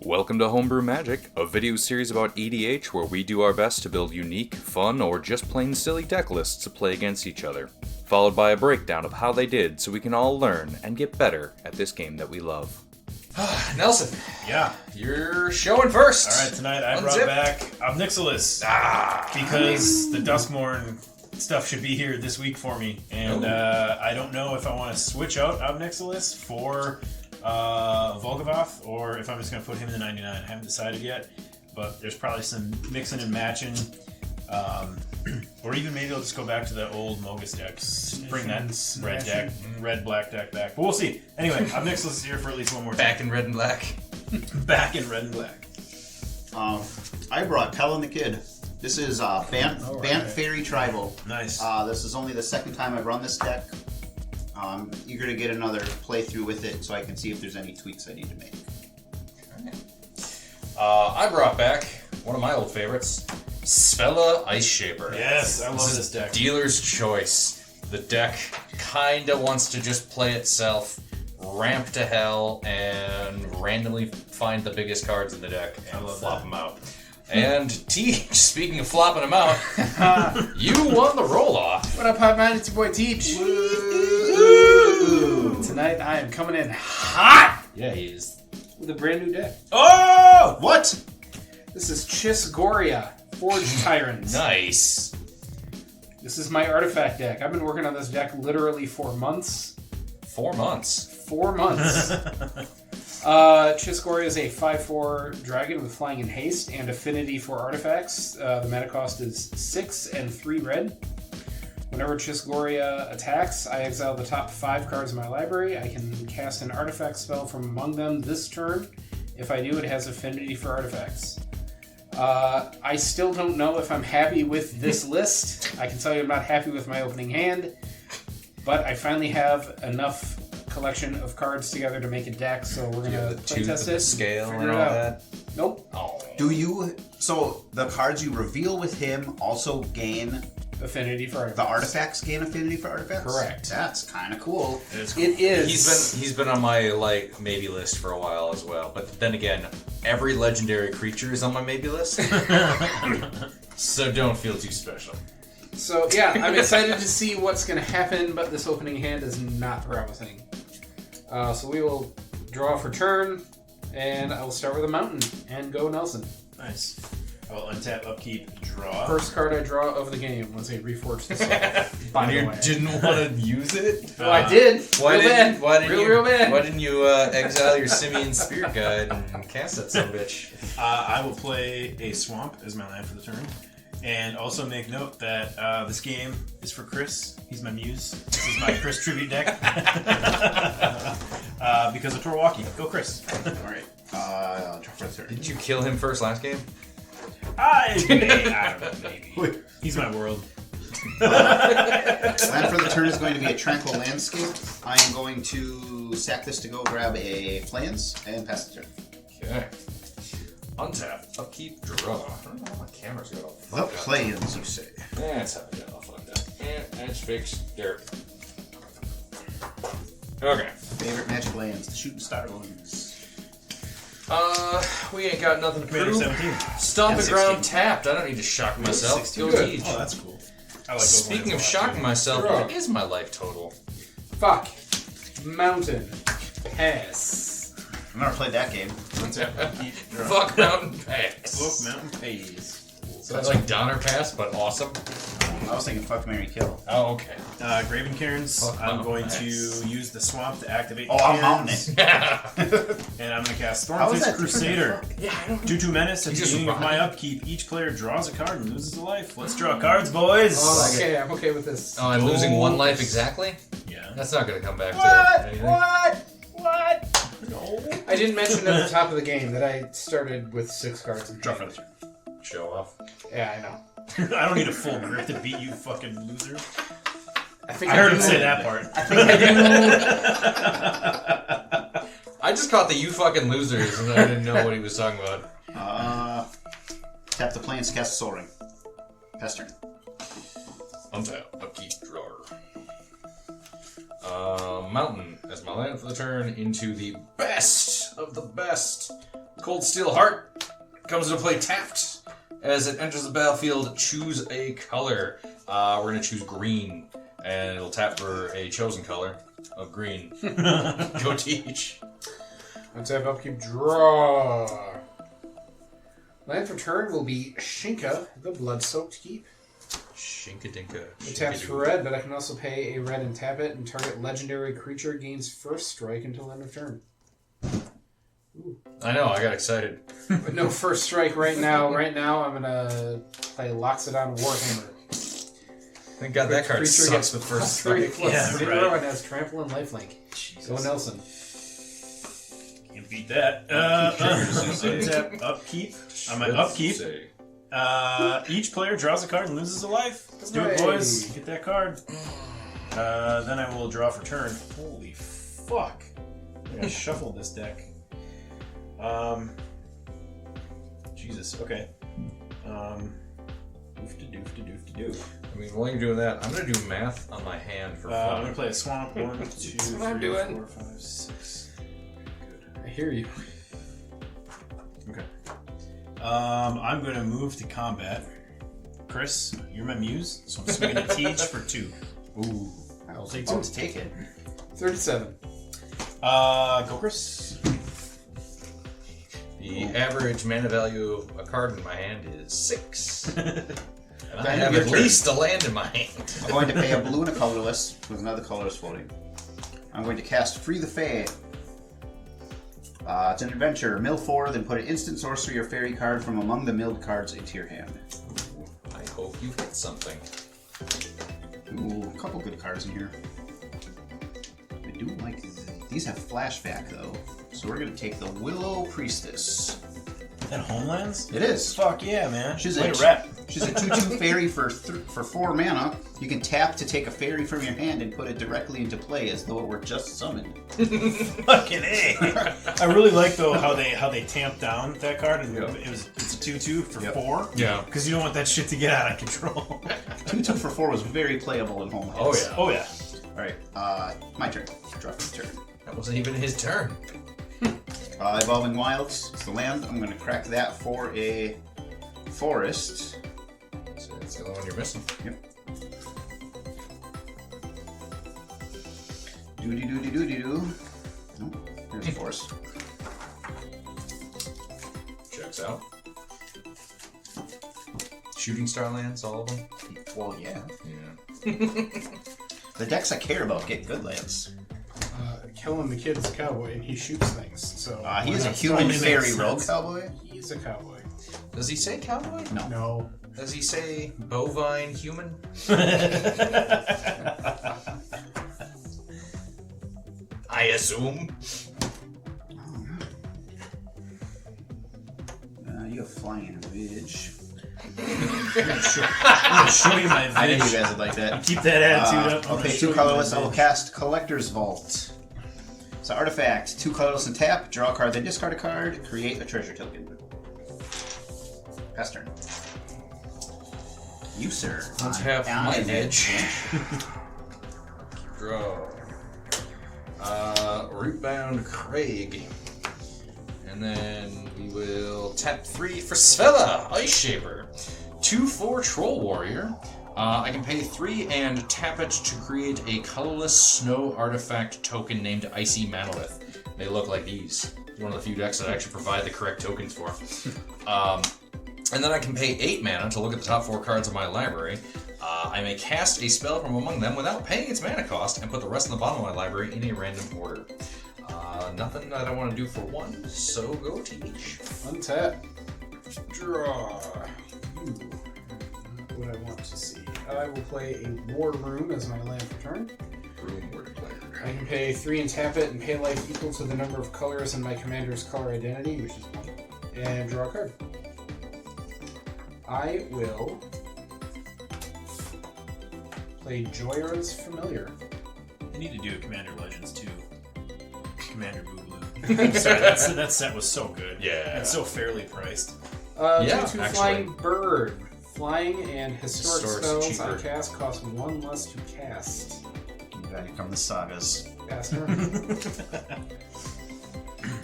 Welcome to Homebrew Magic, a video series about EDH where we do our best to build unique, fun, or just plain silly deck lists to play against each other, followed by a breakdown of how they did so we can all learn and get better at this game that we love. Nelson, Yeah. you're showing first. All right, tonight I brought back Nixilis because the Duskmorn stuff should be here this week for me, and I don't know if I want to switch out Nixilis for Volgavoth or if I'm just going to put him in the 99. I haven't decided yet, but there's probably some mixing and matching, or even maybe I'll just go back to the old Mogus decks, bring that red-black deck back. But we'll see. Anyway, Nixilis is here for at least one more time. Back in red and black. Back in red and black. I brought Kellan the Kid. This is Bant Fairy Tribal. Nice. This is only the second time I've run this deck. I'm eager to get another playthrough with it so I can see if there's any tweaks I need to make. I brought back one of my old favorites, Svella Ice Shaper. Yes, I love this deck. Dealer's choice. The deck kinda wants to just play itself, ramp to hell, and randomly find the biggest cards in the deck and flop them out. And Teach, speaking of flopping them out, you won the roll-off. What up, Hot Man? It's your boy Teach. Tonight I am coming in hot Yeah, he is. with a brand new deck. Oh! What? This is Chiss-Goria, Forged Tyrant. Nice. This is my artifact deck. I've been working on this deck literally for months. 4 months. 4 months. Chiss-Goria is a 5/4 dragon with flying and haste and affinity for artifacts. The mana cost is 6 and 3 red. Whenever Chiss-Goria attacks, I exile the top 5 cards in my library. I can cast an artifact spell from among them this turn. If I do, it has affinity for artifacts. I still don't know if I'm happy with this list. I can tell you I'm not happy with my opening hand, but I finally have enough collection of cards together to make a deck, so we're gonna play test it. Scale figure and it all out. that. Nope. Oh. So the cards you reveal with him also gain Affinity for artifacts. the artifacts gain affinity for artifacts? Correct. That's kind of cool. It is. He's been on my maybe list for a while as well. But then again, every legendary creature is on my maybe list. So don't feel too special. So yeah, I'm excited to see what's going to happen, but this opening hand is not promising. So we will draw for turn, and I will start with a mountain and go Nelson. Nice. I will untap, upkeep, draw. First card I draw of the game was a Reforged the Soul. By the way. Didn't want to use it? Well, I did. Why real didn't bad. Real bad. Why didn't you exile your Simian Spirit Guide and cast that son of a bitch? I will play a swamp as my land for the turn. And also make note that this game is for Chris. He's my muse. This is my Chris tribute deck. Because of Torwalkie. Go, Chris. Alright. I'll draw for the turn. Didn't you kill him first last game? I don't know, maybe. He's my world. Land for the turn is going to be a Tranquil Landscape. I am going to sack this to go grab a Plans and pass the turn. Okay. Untap, upkeep, draw. I don't know why my camera's got all The fucked up. Plans, you say. That's how it got all fucked up. And that's fixed. There. Okay. Favorite Magic Lands, the Shooting Star ones. We ain't got nothing to Commander prove. 17. Stomping And ground 16. tapped. I don't need to shock myself. 16. Go Good. Teach. Oh, that's cool. I like those Speaking of lands a lot, shocking too. myself, Draw. what is my life total? Fuck. Mountain. Pass. I've never played that game. Untap, upkeep, draw. Fuck Mountain Pass. Look, Mountain Pays. So that's like Donner Pass, but awesome. I was thinking Fuck, Marry, Kill. Oh, okay. Graven Cairns. Fuck I'm Mountain going Pass. to use the swamp to activate Oh, I'm Cairns. mounting it. And I'm going to cast How is Stormfist that Crusader. Yeah, I don't 2/2 menace. At You the just beginning of my run. upkeep, each player draws a card and loses a life. Let's draw cards, boys. Okay, I'm okay with this. Oh, I'm losing 1 life exactly? Yeah. That's not going to come back to anything. What? No. I didn't mention at the top of the game that I started with 6 cards in Draw hand. for the turn. Show off. Yeah, I know. I don't need a full grip to beat you, fucking loser. I think I heard do. him say that part. I think I do. I just caught the you fucking losers and I didn't know what he was talking about. Tap the Plans, cast a Soul Ring. Pass turn. Untap, upkeep, drawer. Mountain as my land for the turn into the best of the best Cold Steel Heart comes into play tapped. As it enters the battlefield, choose a color. We're going to choose green, and it'll tap for a chosen color of green. Go Teach. Untap, upkeep, draw. Land for turn will be Shinka, the Blood-Soaked Keep. Shinka-dinka. It taps for red, but I can also pay a red and tap it, and target legendary creature gains first strike until end of turn. Ooh. I know, I got excited. But no first strike right now. Right now, I'm gonna play Loxodon Warhammer. Thank God that card Creature sucks gets with first +3, strike. +0 and has trample and lifelink. Jesus. Go Nelson. Can't beat that. Untap, upkeep. I'm at upkeep. Each player draws a card and loses a life. Let's do it, boys. Get that card. Then I will draw for turn. Holy fuck. I gotta shuffle this deck. Jesus, okay. Doof-to-doof-to-doof-to-doof. I mean, while you're doing that, I'm going to do math on my hand for I'm fun. gonna play a swamp. 1, 2, 3, what I'm doing. 4, 5, 6. I hear you. Okay. I'm gonna move to combat. Chris, you're my muse, so I'm swinging a Teach for 2. Ooh. I'll take two to take it. 37. Go Chris. The average mana value of a card in my hand is 6. And I Then have your at turn. least a land in my hand. I'm going to pay a blue and a colorless with another colorless floating. I'm going to cast Free the Fae. It's an adventure. Mill 4, then put an instant sorcery or fairy card from among the milled cards into your hand. I hope you hit something. Ooh, a couple good cards in here. I do like these have flashback though, so we're gonna take the Willow Priestess. And Homelands? It is. Fuck yeah, man. She's Way a to rep. She's a 2/2 fairy for 4 mana. You can tap to take a fairy from your hand and put it directly into play as though it were just summoned. Fucking A. I really like though how they tamped down that card and it's a 2/2 for 4. Yeah. Because you don't want that shit to get out of control. 2/2 for 4 was very playable in Homelands. Oh, yeah. Oh yeah. Alright, my turn. Draw for the turn. That wasn't even his turn. Evolving Wilds. It's the land. I'm gonna crack that for a forest. So that's the only one you're missing. Yep. Doody-doody-doody-doo. Nope, there's a forest. Checks out. Shooting Star lands, all of them? Well, yeah. Yeah. The decks I care about get good lands. Kellan the kid is a cowboy and he shoots things. So He is a that human totally fairy makes rogue sense. cowboy. He's a cowboy. Does he say cowboy? No. No. Does he say bovine human? I assume. You have flying ridge. I'm gonna show you my I knew you bitch. guys would like that. Keep that attitude up. I'm I'll gonna pay show 2 you my colorless. I will bitch. cast Collector's Vault. So artifact, 2 colorless and tap. Draw a card, then discard a card. Create a treasure token. Pass turn. You, sir. Let's have my edge. edge. Draw. Rootbound Craig. And then we will tap 3 for Svella, Ice Shaper. 2/4 Troll Warrior. I can pay 3 and tap it to create a colorless snow artifact token named Icy Manolith. They look like these. It's one of the few decks that actually provide the correct tokens for. And then I can pay 8 mana to look at the top 4 cards of my library. I may cast a spell from among them without paying its mana cost and put the rest in the bottom of my library in a random order. Nothing that I want to do for 1, so go Teach. Untap. Draw. Ooh. Not what I want to see. I will play a War Room as my land for turn. Room word player. I can pay 3 and tap it and pay life equal to the number of colors in my commander's color identity, which is 1. And draw a card. I will play Joyra's Familiar. I need to do a Commander Legends too. Commander Boogaloo. Sorry, that set was so good. Yeah. And so fairly priced. Yeah, 2/2 actually. Flying Bird. Flying and historic Historic's spells I cheaper. cast cost 1 less to cast. Value from the sagas. Pass turn.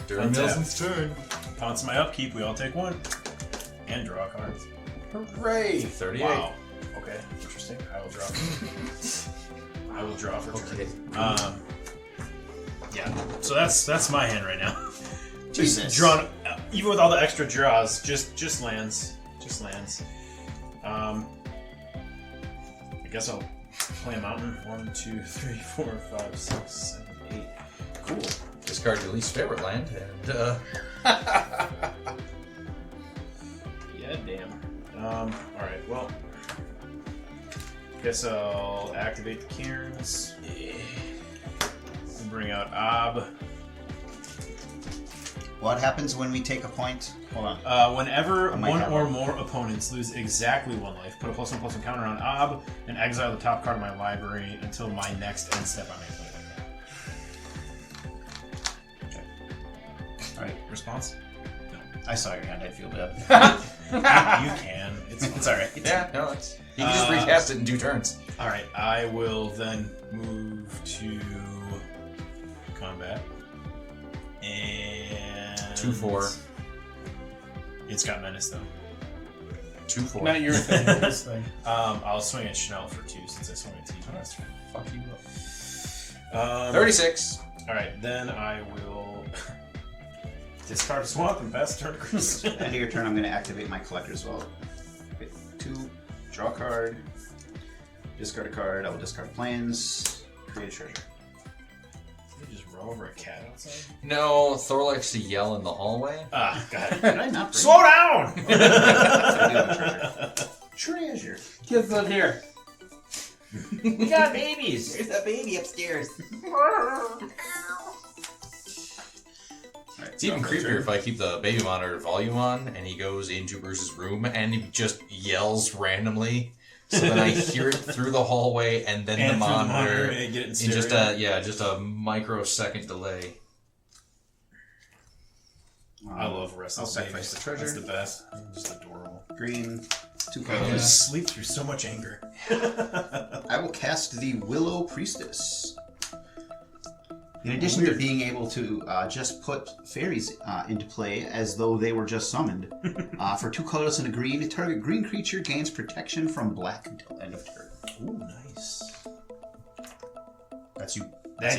During Untap. Nelson's turn. Pounce my upkeep, we all take one. And draw cards. Hooray! 38. Wow. Okay, interesting. I will draw. I will draw for turn. Yeah. So that's my hand right now. Jesus. Drawn, even with all the extra draws, just lands. Just lands. I guess I'll play a mountain. 1, 2, 3, 4, 5, 6, 7, 8. Cool. Discard your least favorite land, and Yeah, damn. Alright, well. Guess I'll activate the Cairns. We'll bring out Ob. What happens when we take a point? Hold on. Whenever I might one have or one. more opponents lose exactly 1 life, put a +1/+1 counter on Ob and exile the top card of my library until my next end step. I may play like that. Okay. Alright, response? I saw your hand. I feel bad. You can. It's alright. yeah, no, it's you can just recast it in 2 turns. Alright, I will then move to combat. And 2/4. It's got menace though. 2/4. Not your thing, this thing. I'll swing at Schnell for 2 since I swung at T. Fuck you up. 36. Alright, then I will discard a swamp and pass turn to Chris. End of your turn, I'm going to activate my collector as well. Okay, 2, draw a card, discard a card. I will discard plans, create a treasure. You just roll over a cat outside? No, Thor likes to yell in the hallway. Ah, got it. Did I not bring Slow down! I do have a treasure. Treasure. Kids, look here. We got babies! There's a baby upstairs. It's even creepier if I keep the baby monitor volume on and he goes into Bruce's room and he just yells randomly. So then I hear it through the hallway and then And the through the monitor monitor and get it in stereo. just a microsecond delay. I love Restless I'll Babies. sacrifice the treasure. That's the best. Just adorable. Green, 2 I colors. just sleep through so much anger. I will cast the Willow Priestess. In addition to being able to just put fairies into play as though they were just summoned, for 2 colors and a green, a target green creature gains protection from black until end of turn. Ooh, nice. That's you. That's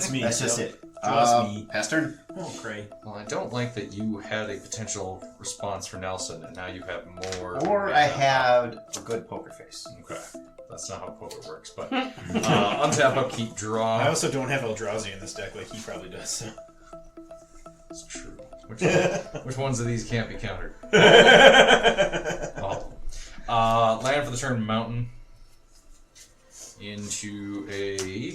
me. That's just So, it. Just me. Pass turn. Oh, Cray. Well, I don't like that you had a potential response for Nelson and now you have more. Or I had a good poker face. Okay. That's not how poker works, but untap, upkeep, draw. I also don't have Eldrazi in this deck like he probably does. So. It's true. Which ones of these can't be countered? Oh. Land for the turn, mountain. Into a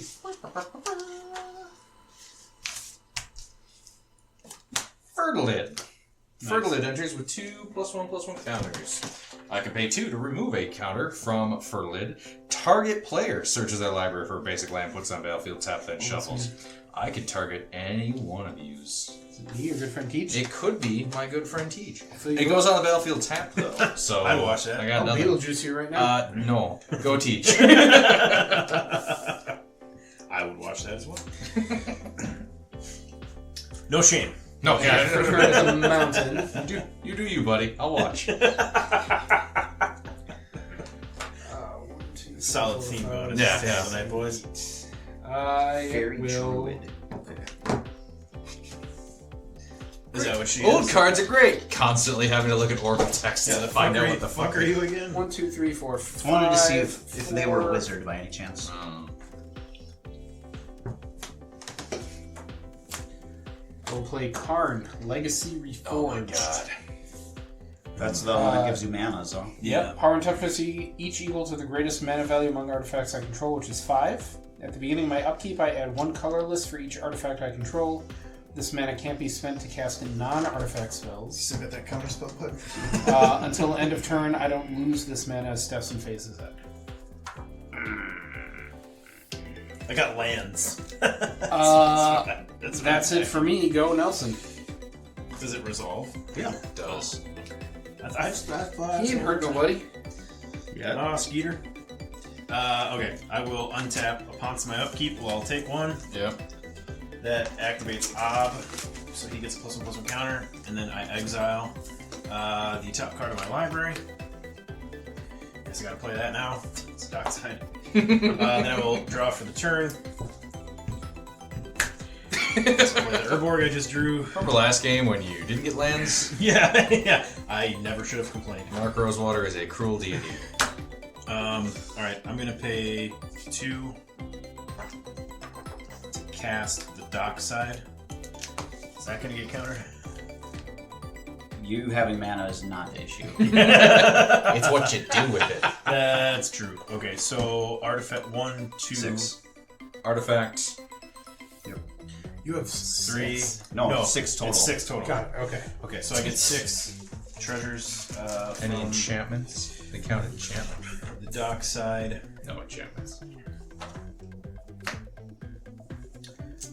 Fertilid. Fertilid enters with 2 +1/+1 counters. I can pay 2 to remove a counter from Fertilid. Target player searches their library for a basic land, puts on battlefield, tap, then shuffles. I can target any one of yous. Is it me, your good friend Teach? It could be my good friend Teach. So you It goes on the battlefield tap though, so I'd watch that. I got Oh, nothing. Beetlejuice here right now. No, go Teach. I would watch that as well. No shame. No, yeah, First round is a mountain. you do you, buddy. I'll watch. Solid theme bonus. Yeah, Yeah, yeah. tonight, boys. I Fairy will. Druid. Okay. Is that what she Old is? cards are great. Constantly having to look at Oracle text Yeah, to the find fuck out are what you, the fuck are you again? 1, 2, 3, 4, Just wanted to see 5, if they were a 4. wizard by any chance. We'll play Karn, Legacy Reforged. Oh my god. That's the one that gives you mana, so. Yeah. Power and toughness each equal to the greatest mana value among artifacts I control, which is 5. At the beginning of my upkeep, I add 1 colorless for each artifact I control. This mana can't be spent to cast non-artifact spells. Still got that counter spell button? Until end of turn, I don't lose this mana as steps and phases end. I got lands. That's it for me. Go, Nelson. Does it resolve? Yeah. It does. I thought He ain't hurt nobody. Yeah. Ah, Skeeter. Okay, I will untap upon my upkeep. Well, I'll take 1. Yep. That activates Ob. So he gets a +1/+1 counter, and then I exile the top card of my library. Guess I gotta play that now. It's dockside. Then I will draw for the turn. Let's play the Urborg I just drew. Remember last game when you didn't get lands? Yeah. I never should have complained. Mark Rosewater is a cruel deity. Alright, I'm gonna pay 2 to cast the dockside. Is that gonna get countered? You having mana is not the issue. It's what you do with it. That's true. Okay, so artifact 1, 2, 6. Artifact. You have 3. No, 6 total. It's 6 total. Got it. Okay. Okay, so I get 6 treasures Any from enchantments? They count enchantment. the dockside. No enchantments.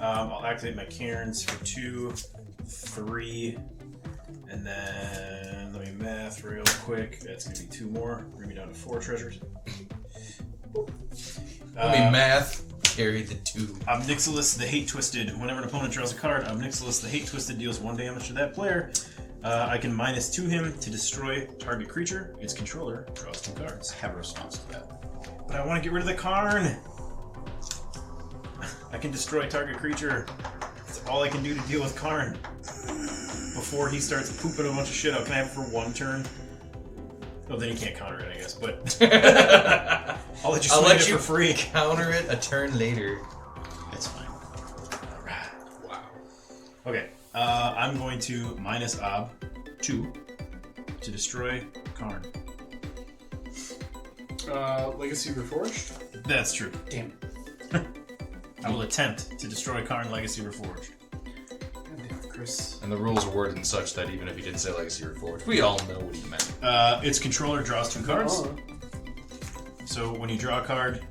I'll activate my cairns for 2, 3, and then let me math real quick. That's gonna be 2 more. Bring me down to 4 treasures. Let me math. Carry the 2. Nixilis the Hate Twisted. Whenever an opponent draws a card, Nixilis the Hate Twisted deals 1 damage to that player. I can -2 him to destroy target creature. Its controller draws 2 cards. I have a response to that. But I want to get rid of the Karn. I can destroy target creature. That's all I can do to deal with Karn. Before he starts pooping a bunch of shit out. Can I have it for 1 turn? Oh, then you can't counter it, I guess. But I'll let you swing it for free. Counter it a turn later. It's fine. Wow. Okay, I'm going to -2 to destroy Karn. Legacy Reforged? That's true. Damn. I will attempt to destroy Karn Legacy Reforged. Goddamn, Chris. And the rules are worded in such that even if he didn't say Legacy Reforged, we all know what he meant. Its controller draws 2 cards. Oh. So when you draw a card,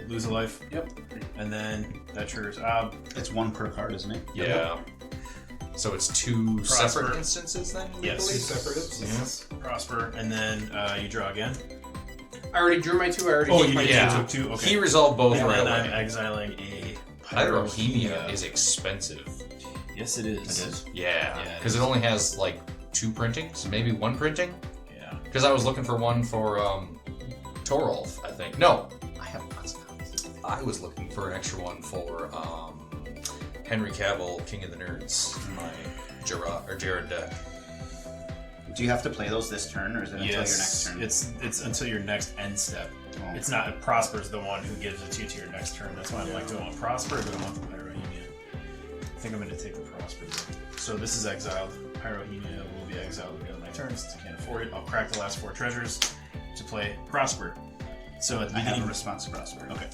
lose a life. Yep. And then that triggers It's 1 per card, isn't it? Yeah. So it's 2 Prosper. separate instances then? I Yes. believe? Separate instances. Prosper, and then you draw again. I already drew my 2. I already Oh, took you my did. 2. You took 2. Okay. He resolved both and right then away. I'm exiling a Pyrohemia is expensive. Yes, it is. It is. Yeah. Yeah, Because it only has like 2 printings, maybe 1 printing. Yeah. Because I was looking for one for Torolf, I think. No, I have lots of copies. I was looking for an extra one for Henry Cavill, King of the Nerds, my Jared deck. Do you have to play those this turn, or is it until your next Yes, turn? it's until your next end step. Oh. It's not Prosper's the one who gives it to your next turn. That's why I'm like, do I want Prosper or do I want the Pyrohemia? I think I'm going to take the Prosper. So this is exiled. Pyrohemia will be exiled at the end of my turn since I can't afford it. I'll crack the last 4 treasures to play Prosper. So at the I have a beginning, response to Prosper. okay.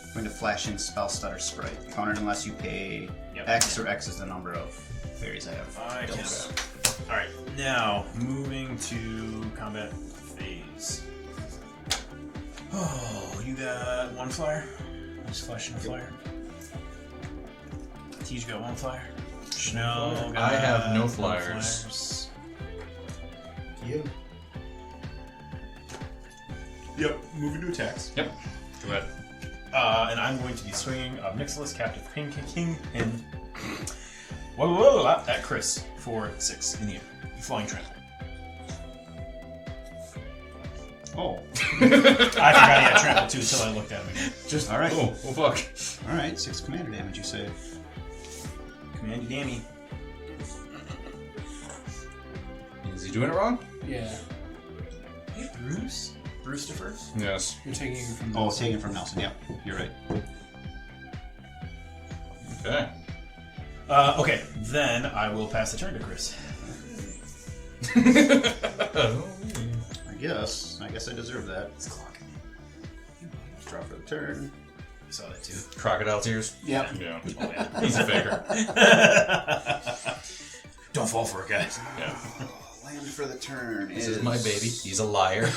I'm going to flash in Spell Stutter Sprite. Countered unless you pay Yep. X, or X is the number of fairies I have. I built. guess. All right, now moving to combat phase. Oh, you got 1 flyer. Just flashing a flyer. Tej got 1 flyer. Schnell got I have no 1 flyers. You. Yep, moving to attacks. Yep. Go ahead. And I'm going to be swinging Nixilis, Captive King, and at Chris for 6 in the air. Flying trample. Oh. I forgot he had trample too until I looked at him again. Just all right. Oh, fuck. All right. 6 commander damage. You say. Commandy Dammy. Is he doing it wrong? Yeah. Hey, Bruce. Bruce defers? Yes. You're taking it from Oh, taken from Nelson. Yep. You're right. Okay. Okay, then I will pass the turn to Chris. I guess I deserve that. It's clock. Draw for the turn. I saw that too. Crocodile tears? Yep. Yeah. Oh, yeah. He's a faker. Don't fall for it, guys. Yeah. Land for the turn. This is my baby. He's a liar.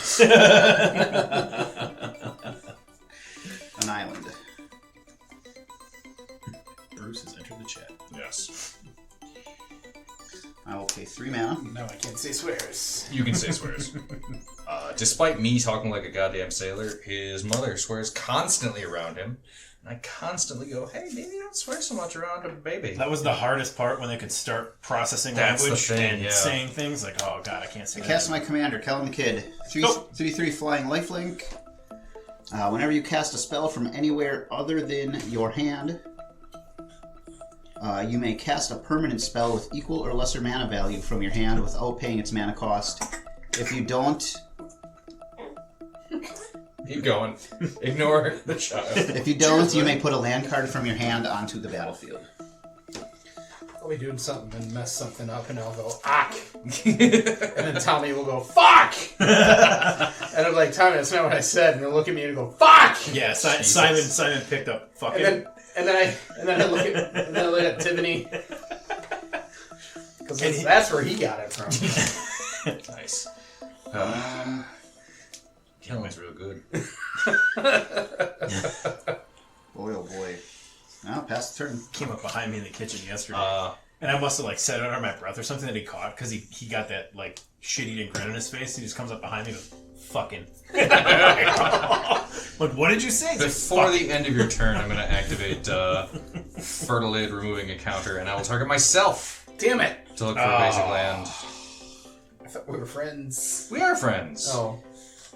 An island. Bruce has entered the chat. Yes. I will pay 3 mana. No, I can't say swears. You can say swears. Despite me talking like a goddamn sailor, his mother swears constantly around him And I constantly go, hey, maybe don't swear so much around a baby. That was the hardest part when they could start processing That's the language thing, and yeah. saying things like, oh god, I can't say I that. cast my commander, Kellan the Kid. 3/3 flying lifelink. Whenever you cast a spell from anywhere other than your hand, you may cast a permanent spell with equal or lesser mana value from your hand without paying its mana cost. If you don't, Keep going. Ignore the child. if you don't, you may put a land card from your hand onto the battlefield. I'll be doing something and mess something up, and I'll go, "Ack," and then Tommy will go, "Fuck," and I'm like, "Tommy, that's not what I said," and he'll look at me and go, "Fuck." Yeah, Simon picked up fucking. And then I look at Tiffany because that's where he got it from. Nice. Kellan's real good. Boy, oh boy. Now, pass the turn. Came up behind me in the kitchen yesterday. And I must have like said it under my breath or something that he caught because he got that like shit-eating grin on his face. He just comes up behind me and goes, fucking. Like, what did you say? Before the end of your turn, I'm going to activate Fertilade, removing a counter, and I will target myself Damn it! to look for a basic land. I thought we were friends. We are friends. Oh,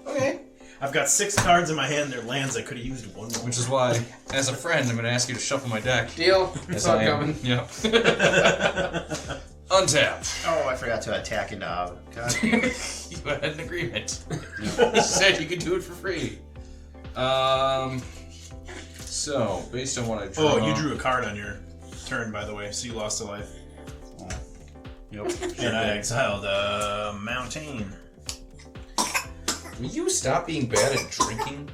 okay. I've got 6 cards in my hand. They're lands I could have used one more. Which is why, as a friend, I'm going to ask you to shuffle my deck. Deal. As Saw I it am. coming. Yep. Untap. Oh, I forgot to attack into God. You had an agreement. You said you could do it for free. So, based on what I drew. Oh, you drew a card on your turn, by the way, so you lost a life. Oh. Yep. And I exiled Mountain. Will you stop being bad at drinking?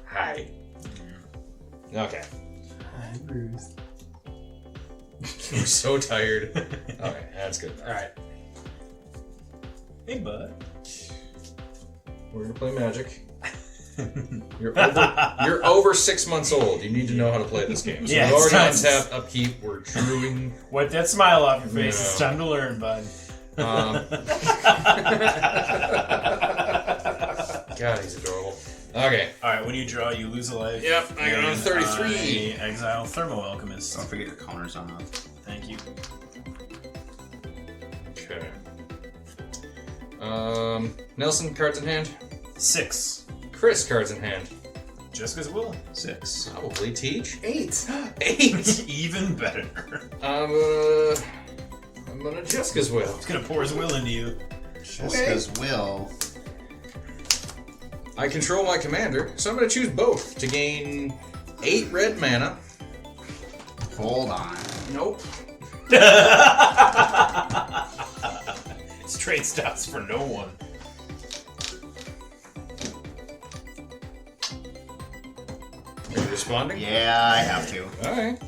Hi. Okay. Hi, Bruce. You're so tired. Okay, that's good. Alright. Hey, bud. We're gonna play Magic. You're over 6 months old. You need to know how to play this game. So Yeah, we've already it's untapped upkeep. We're drawing. Wipe that smile off your face. No. It's time to learn, bud. God, he's adorable. Okay. Alright, when you draw, you lose a life. Yep, I got on And 33. I exile Thermo Alchemist. Don't forget your counters on that. Thank you. Okay. Nelson, cards in hand. 6. Chris, cards in hand. Jessica's will. 6. Probably Teach. 8. 8. Even better. I'm gonna Jessica's will. He's gonna pour his will into you. Jessica's will. I control my commander, so I'm gonna choose both to gain 8 red mana. Hold on. Nope. It's trade stops for no one. Are you responding? Yeah, I have to. Alright.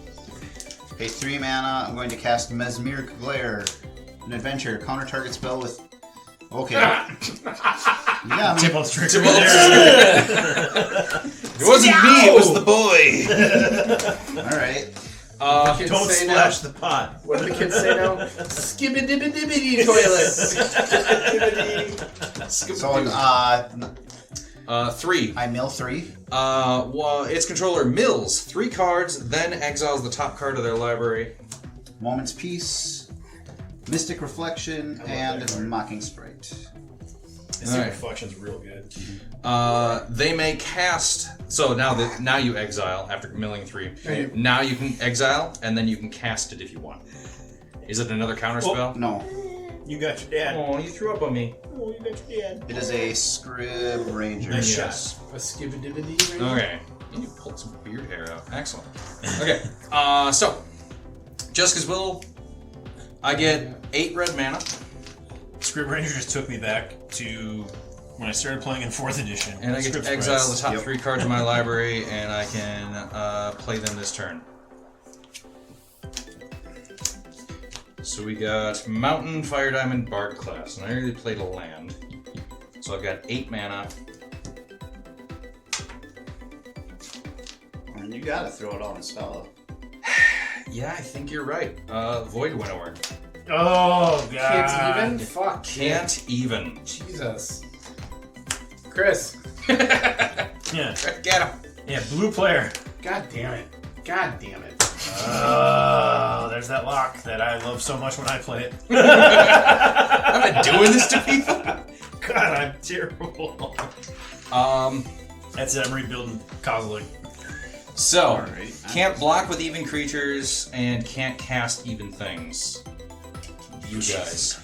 Pay 3 mana. I'm going to cast Mesmeric Glare. An adventure. Counter target spell with. Okay. Yeah, Tipple's trick. It wasn't me, it was the boy. Alright. Kids Don't say splash now. the pot. What do the kids say now? Skibidi-bidi-bidi toilet. So, 3. I mill 3. Well, its controller mills 3 cards, then exiles the top card of their library. Moment's Peace. Mystic Reflection. And Mocking Sprite. This Alright. reflection's real good. They may cast. So now you exile after milling 3. Right. Now you can exile, and then you can cast it if you want. Is it another counter spell? No. You got your dad. Oh, you threw up on me. Oh, you got your dad. It is a Scrib Ranger. Nice Yes. A skibidi-bidi. Okay. You pulled some beard hair out. Excellent. Okay. So Jessica's Will. I get 8 red mana. Script Ranger just took me back to when I started playing in 4th edition. And I get Script to exile spreads. the top Yep. 3 cards of my library, and I can play them this turn. So we got Mountain, Fire Diamond, Bard class, and I already played a land. So I've got 8 mana. And you gotta throw it all in Svella. Yeah, I think you're right. Void Winnower. Oh, God. Can't even? Fuck. Can't even. Jesus. Chris. Yeah. Get him. Yeah, blue player. God damn it. God damn it. Oh, there's that lock that I love so much when I play it. I'm not doing this to people. God, I'm terrible. That's it, I'm rebuilding Kozilek. So, Alright. can't block with even creatures and can't cast even things. You guys.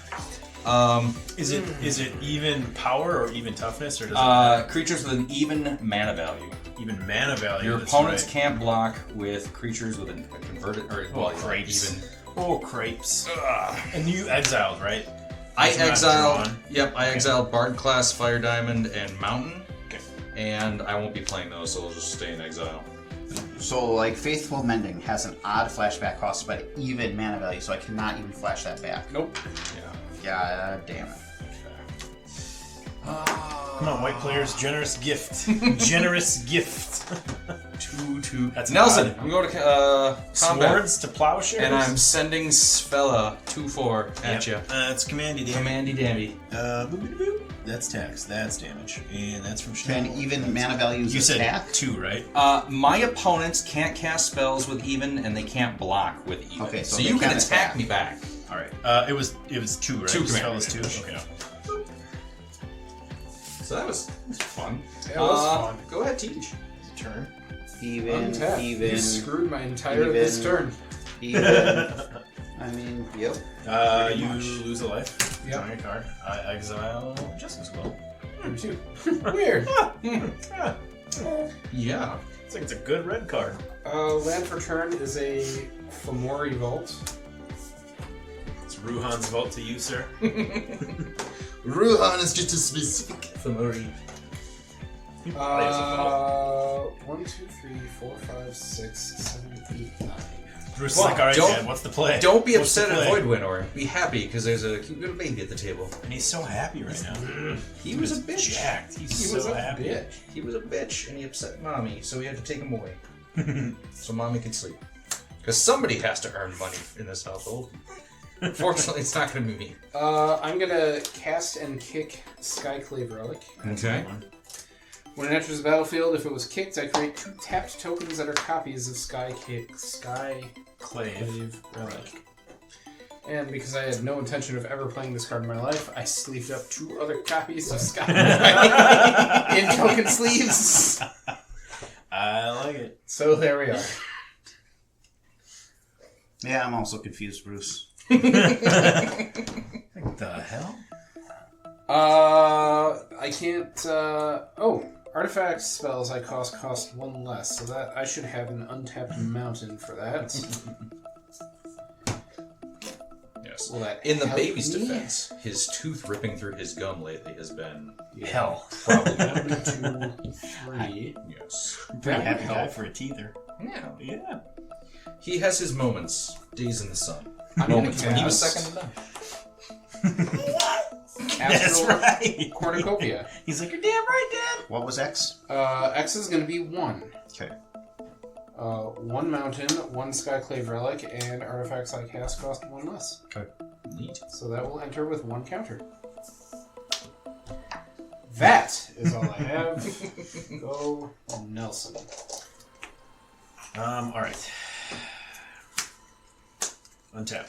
Is it even power or even toughness, or does it matter? Creatures with an even mana value. Even mana value? Your that's opponents right. can't block with creatures with a converted or crepes. even. Oh, crepes. And you exiled, right? I It's not exiled. drawn. Yep, I exiled Bard class, Fire Diamond, and Mountain. Okay. And I won't be playing those, so they'll just stay in exile. So, like, Faithful Mending has an odd flashback cost, but even mana value, so I cannot even flash that back. Nope. Yeah, damn it. Come on, white players, generous gift. Generous gift. 2/2. That's Nelson, odd. I'm going to combat. Swords to plowshares? And I'm sending Svella 2/4 at you. It's commandy damage. Commandy dandy. Boop. That's tax. That's damage. And that's from Can even mana values You said attack? 2, right? My opponents can't cast spells with even, and they can't block with even. Okay, so so they you can can attack attack. me back. All right. It was 2, right? 2 Spell command is 2. damage. Okay. So that was fun. It was fun. Go ahead, teach. Turn. Even, Untap. You even, screwed my entire this turn. even. I mean, yep. Pretty You much. lose a life. Yep. Draw your card. I exile just as well. You too. Weird. Yeah. It's like it's a good red card. Land for turn is a Fomori Vault. It's Ruhan's vault to you, sir. Ruhan is just a specific Fomori. 1, 2, 3, 4, 5, 6, 7, 8, 9. Bruce is Well, like, all right, don't- Dad, what's the play? Don't be What's the upset at play?" Voidwinter. Be happy because there's a cute little baby at the table. And he's so happy right now. He was a bitch. Jacked. He's He so was a happy. bitch. He was a bitch and he upset mommy, so we had to take him away so mommy could sleep. Because somebody has to earn money in this household. Fortunately, it's not going to be me. I'm gonna cast and kick Skyclave Relic. Okay. When it enters the battlefield, if it was kicked, I create 2 tapped tokens that are copies of Skyclave Clave. Relic. And because I had no intention of ever playing this card in my life, I sleeved up 2 other copies of Skyclave in token sleeves. I like it. So there we are. Yeah, I'm also confused, Bruce. What the hell? I can't. Artifact spells I cost 1 less, so that I should have an untapped mountain for that. Yes. Will that In the help baby's me? defense, his tooth ripping through his gum lately has been Hell. probably 1, 2, 3. yes. Pretty That happy would guy help. for a teether. Yeah. Yeah. He has his moments, days in the sun. I'm Moments gonna when he was cast second to none. That's Astral right. Cornucopia. He's like, you're damn right, Dad. What was X? X is going to be 1. Okay. 1 mountain, 1 Skyclave Relic, and artifacts I cast cost 1 less. Okay. Neat. So that will enter with 1 counter. That is all I have. Go Nelson. All right. Untap.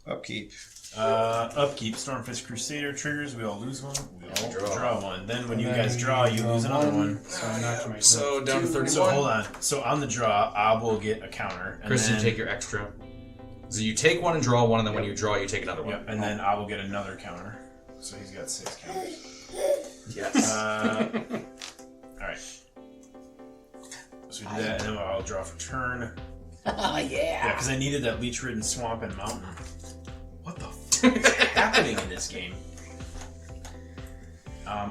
Upkeep. Upkeep. Stormfist Crusader triggers. We all lose 1. We all Draw. draw 1. Then when you guys draw, you lose another 1. So I knocked myself. So down to 31. So hold on. So on the draw, I will get a counter. And Chris, then, you take your extra. So you take 1 and draw 1, and then when you draw, you take another 1. Yep, and then I will get another counter. So he's got 6 counters. Yes. Alright. So we do that, and then I'll draw for turn. Oh, yeah. Yeah, because I needed that leech-ridden swamp and mountain. What the fuck is happening in this game?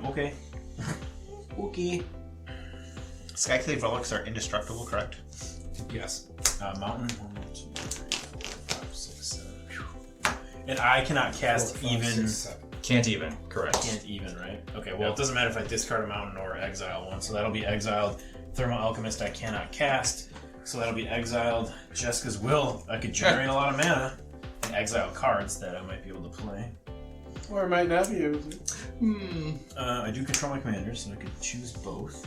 Okay. Okay. Skyclave relics are indestructible, correct? Yes. Mountain. 1, 2, 3, 4, 5, 6, 7. And I cannot cast 4, 5, even. 6, 7. Can't even. Correct. Can't even, right? Okay, well, Yep. it doesn't matter if I discard a mountain or exile 1, so that'll be exiled. Thermal Alchemist I cannot cast, so that'll be exiled. Jessica's Will, I could generate a lot of mana and exile cards that I might be able to play. Or it might not be able to. I do control my commanders, so I could choose both.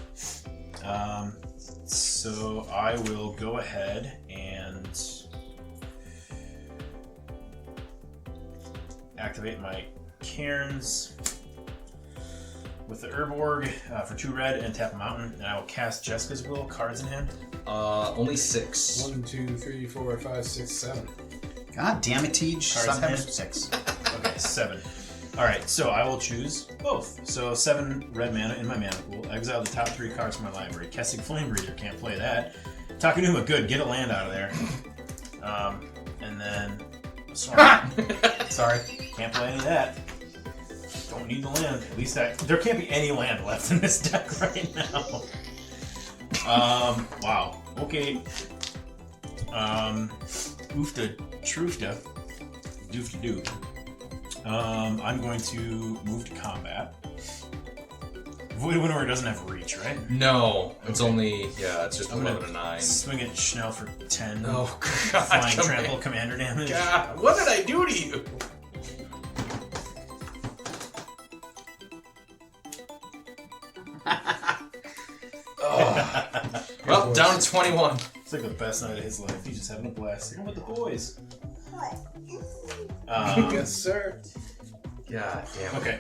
So I will go ahead and activate my Cairns with the Urborg for 2 red and tap a mountain, and I will cast Jessica's Will. Cards in hand. Only 6. 1, 2, 3, 4, 5, 6, 7. God damn it, Tej. Cards Stop in having hand. 6. Okay, 7. Alright, so I will choose both. So 7 red mana in my mana pool. Exile the top 3 cards from my library. Kessig Flame Breather, can't play that. Takenuma, good, get a land out of there. And then Swarm. Sorry, can't play any of that. Don't need the land. At least there can't be any land left in this deck right now. Wow. Okay. Oofta Troofta. Doofta Doo. I'm going to move to combat. Void Winnower doesn't have reach, right? No, it's Okay. only it's just I'm 11 gonna to 9. swing at Schnell for 10. Oh God! Flying come trample here. commander damage. God, what did I do to you? Well, down to 21. It's like the best night of his life. He's just having a blast. Like, I'm with the boys. Yes, sir. God damn it. Okay.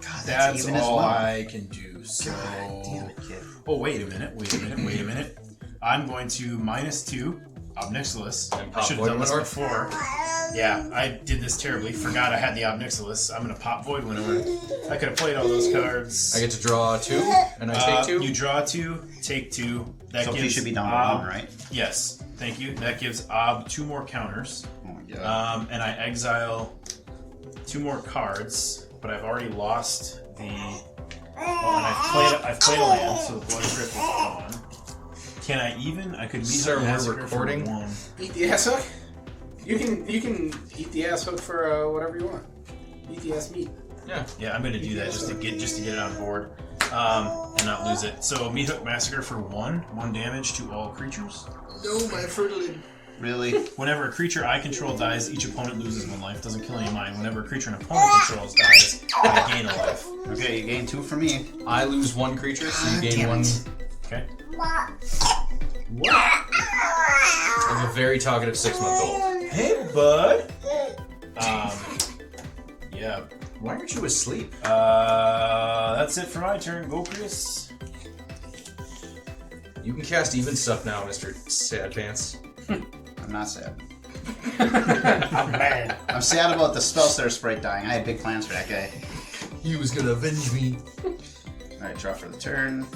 God, That's even as all well. I can do. So. God damn it, kid. Oh, wait a minute. I'm going to -2 Nixilis. And I pop should have Void done this Winnower? before. Yeah, I did this terribly. Forgot I had the Nixilis. I'm going to pop Void Winnower. I could have played all those cards. I get to draw 2, and I take 2. You draw 2, take 2. That So gives he should be down to Ob- 1, right? Yes, thank you. That gives Ob 2 more counters. Oh my god. And I exile 2 more cards, but I've already lost the. Well, and I've played a land, so the Blood Crypt is gone. Can I even? I could leave Sir, the we're Massacre recording. for 1. Eat the ass hook? You can eat the ass hook for whatever you want. Eat the ass meat. Yeah, I'm gonna do that just to get it on board, and not lose it. So Meat Hook Massacre for 1 damage to all creatures. No, my Fertilid. Really? Whenever a creature I control dies, each opponent loses 1 life. Doesn't kill any of mine. Whenever a creature an opponent controls dies, I gain a life. Okay, you gain 2 for me. I lose 1 creature, so you God gain damn 1. it. Okay. I have a very talkative 6-month-old. Hey, bud. Yeah. Why aren't you asleep? That's it for my turn. Go, Chris. You can cast even stuff now, Mr. Sad Pants. I'm not sad. I'm mad. I'm sad about the Spellstar Sprite dying. I had big plans for that guy. He was gonna avenge me. Alright, draw for the turn.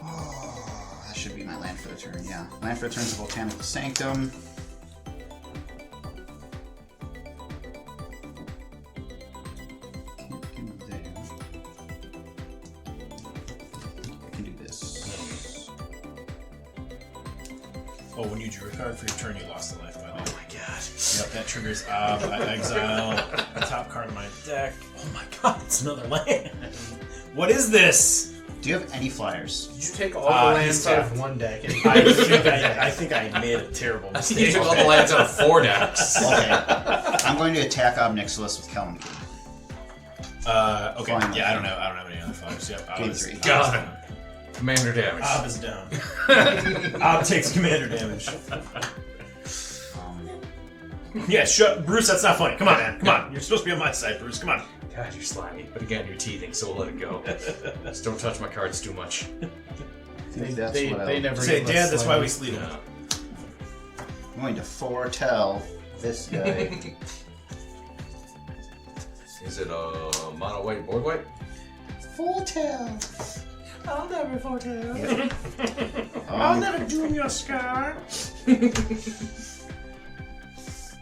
Oh, that should be my land for the turn, yeah. Land for the turn is Volcanic Sanctum. Can't do that. I can do this. Oh, when you drew a card for your turn, you lost a life, by the way. Oh my god. Yep, that triggers Ob. I exile the top card of my deck. Oh my god, it's another land. What is this? Do you have any flyers? Did you take all the lands he's out tapped. of one deck? And I think I made a terrible I think you mistake. took all the lands out of 4 decks. Okay. I'm going to attack Nixilis with Kellan. Okay. Fine. Yeah, I don't have any other flyers. Yep. Ob Game is- 3. God. Commander damage. Ob is down. Ob takes commander damage. Yeah, shut, Bruce. That's not funny. Come on, man. Come on. You're supposed to be on my side, Bruce. Come on. God, you're slimy. But again, you're teething, so we'll let it go. Just don't touch my cards too much. I think that's what they I'll... never Say, get Dad, less that's why we slimy. sleep. Yeah. I'm going to foretell this guy. Is it a mono white, board white? Foretell. I'll never foretell. I'll never doom your scar. Alright,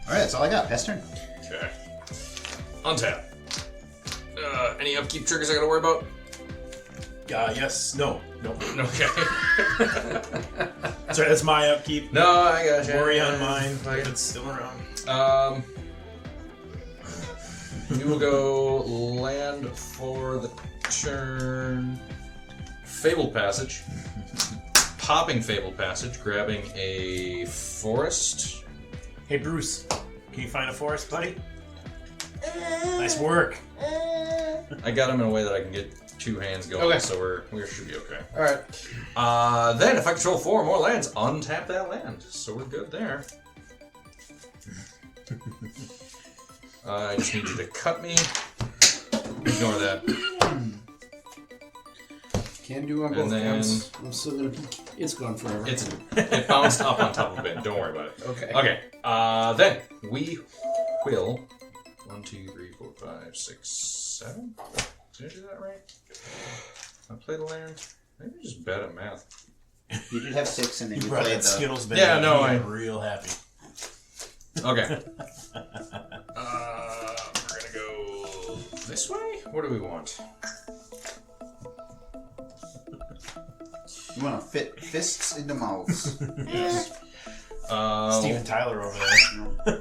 that's all I got. Best turn. Okay. Untap. Any upkeep triggers I gotta worry about? Yes. No. No. Okay. Sorry, that's my upkeep. No, I got you. Worry on mine. Okay. If it's still around. We will go land for the turn. Fabled Passage. Popping Fabled Passage, grabbing a forest Hey, Bruce, can you find a forest, buddy? Nice work. I got him in a way that I can get 2 hands going, Okay. so we should be okay. Alright. Then, if I control 4 or more lands, untap that land. So we're good there. I just need you to cut me. Ignore that. Can do on And both then- counts. I'm still gonna. It's gone forever. It bounced up on top of it. Don't worry about it. Okay. Okay. Then we will 1, 2, 3, 4, 5, 6, 7. Did I do that right? I played a land. Maybe just bad at math. You did have 6, and then You you brought played that the... Skittles bag. Yeah, no, I'm I- real happy. Okay. We're gonna go this way. What do we want? You want to fit fists into mouths. Steven Tyler over there.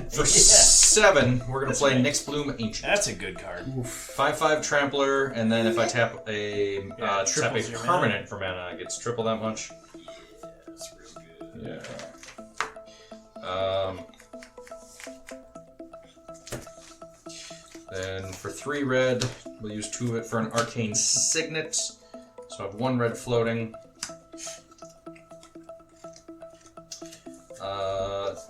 For 7, we're gonna play Nyx Bloom Ancient. That's a good card. 5/5 Trampler, and then if I tap a triples your permanent for mana, it gets triple that much. That's real good. Yeah. Then for 3 red, we'll use 2 of it for an Arcane Signet. So I have 1 red floating.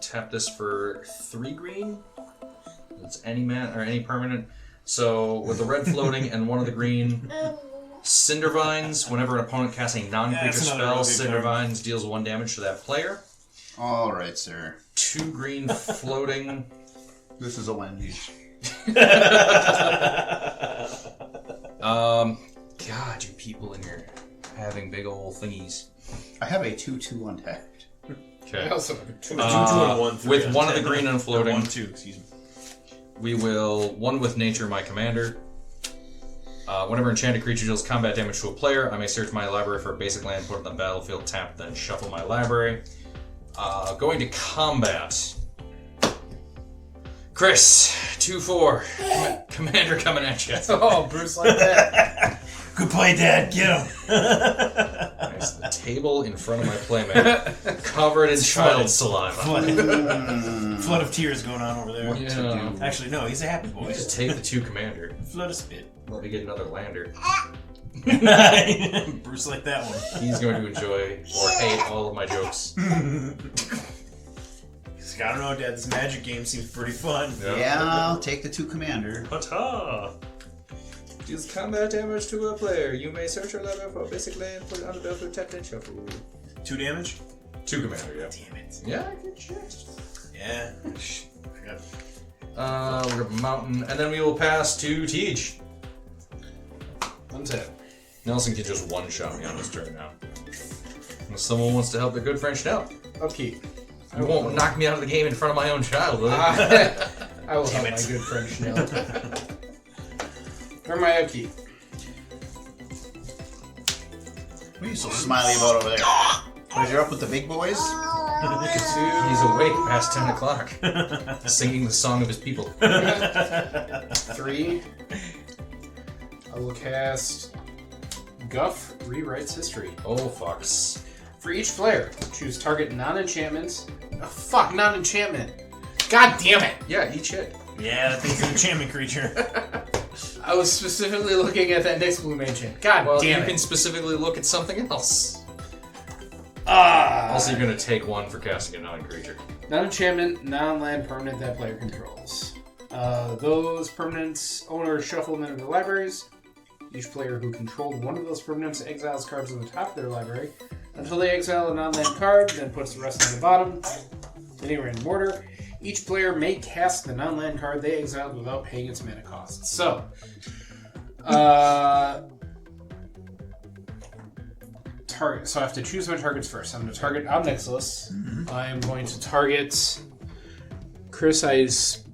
Tap this for 3 green. It's any man or any permanent. So with the red floating and 1 of the green, Cindervines. Whenever an opponent casts a non-creature That's another spell, real good card. Cindervines deals 1 damage to that player. All right, sir. 2 green floating. This is a Wendy. God, you people in here having big old thingies. I have a 2/2 untapped. Okay. I also have a 2. 2, 2, and 1, 3 with on 1 of the 10. green and Or floating, 1, 2, excuse me. we will 1 with nature my commander. Whenever enchanted creature deals combat damage to a player, I may search my library for a basic land, put it on the battlefield, tap, then shuffle my library. Going to combat. Chris, 2/4. Commander coming at you. Oh, Bruce like that. Good play, Dad. Get him. Nice. The table in front of my playmate, covered in child saliva. Flood of tears going on over there. Yeah. Actually, no, he's a happy boy. Just take the 2 commander. Flood of spit. Let me get another lander. Bruce like that one. He's going to enjoy or hate all of my jokes. He's like, I don't know, Dad. This Magic game seems pretty fun. Yeah, I'll take the 2 commander. Ta-ta! Deals combat damage to a player. You may search your library for a basic land, put it on the battlefield, tap, then shuffle. 2 damage? 2 commander, yeah. Damn it. Yeah, good shit. Yeah. We're up mountain, and then we will pass to Tej. Untap. Nelson can just one-shot me on this turn now. Unless someone wants to help their good friend Schnell. Upkeep. You won't knock me out of the game in front of my own child, will you? I will help it. my good friend Schnell. For my upkeep. What are you so smiley about over there? Because you're up with the big boys? He's awake past 10 o'clock, singing the song of his people. 3. I will cast Guff Rewrites History. Oh, fucks. For each player, choose target non-enchantment. Oh, fuck, non-enchantment. God damn it! Yeah, each hit. Yeah, that thing's an enchantment creature. I was specifically looking at that Nyx Bloom Ancient. God Well, damn you it. can specifically look at something else. Ah! Also, you're going to take 1 for casting a non-creature. Non-enchantment, non-land permanent that player controls. Those permanents owners shuffle them into their libraries. Each player who controlled one of those permanents exiles cards on the top of their library until they exile a non-land card, then puts the rest on the bottom. In a random order. Each player may cast the non-land card they exiled without paying its mana cost. So, target. So I have to choose my targets first. I'm going to target Nixilis. I am going to target Chris. I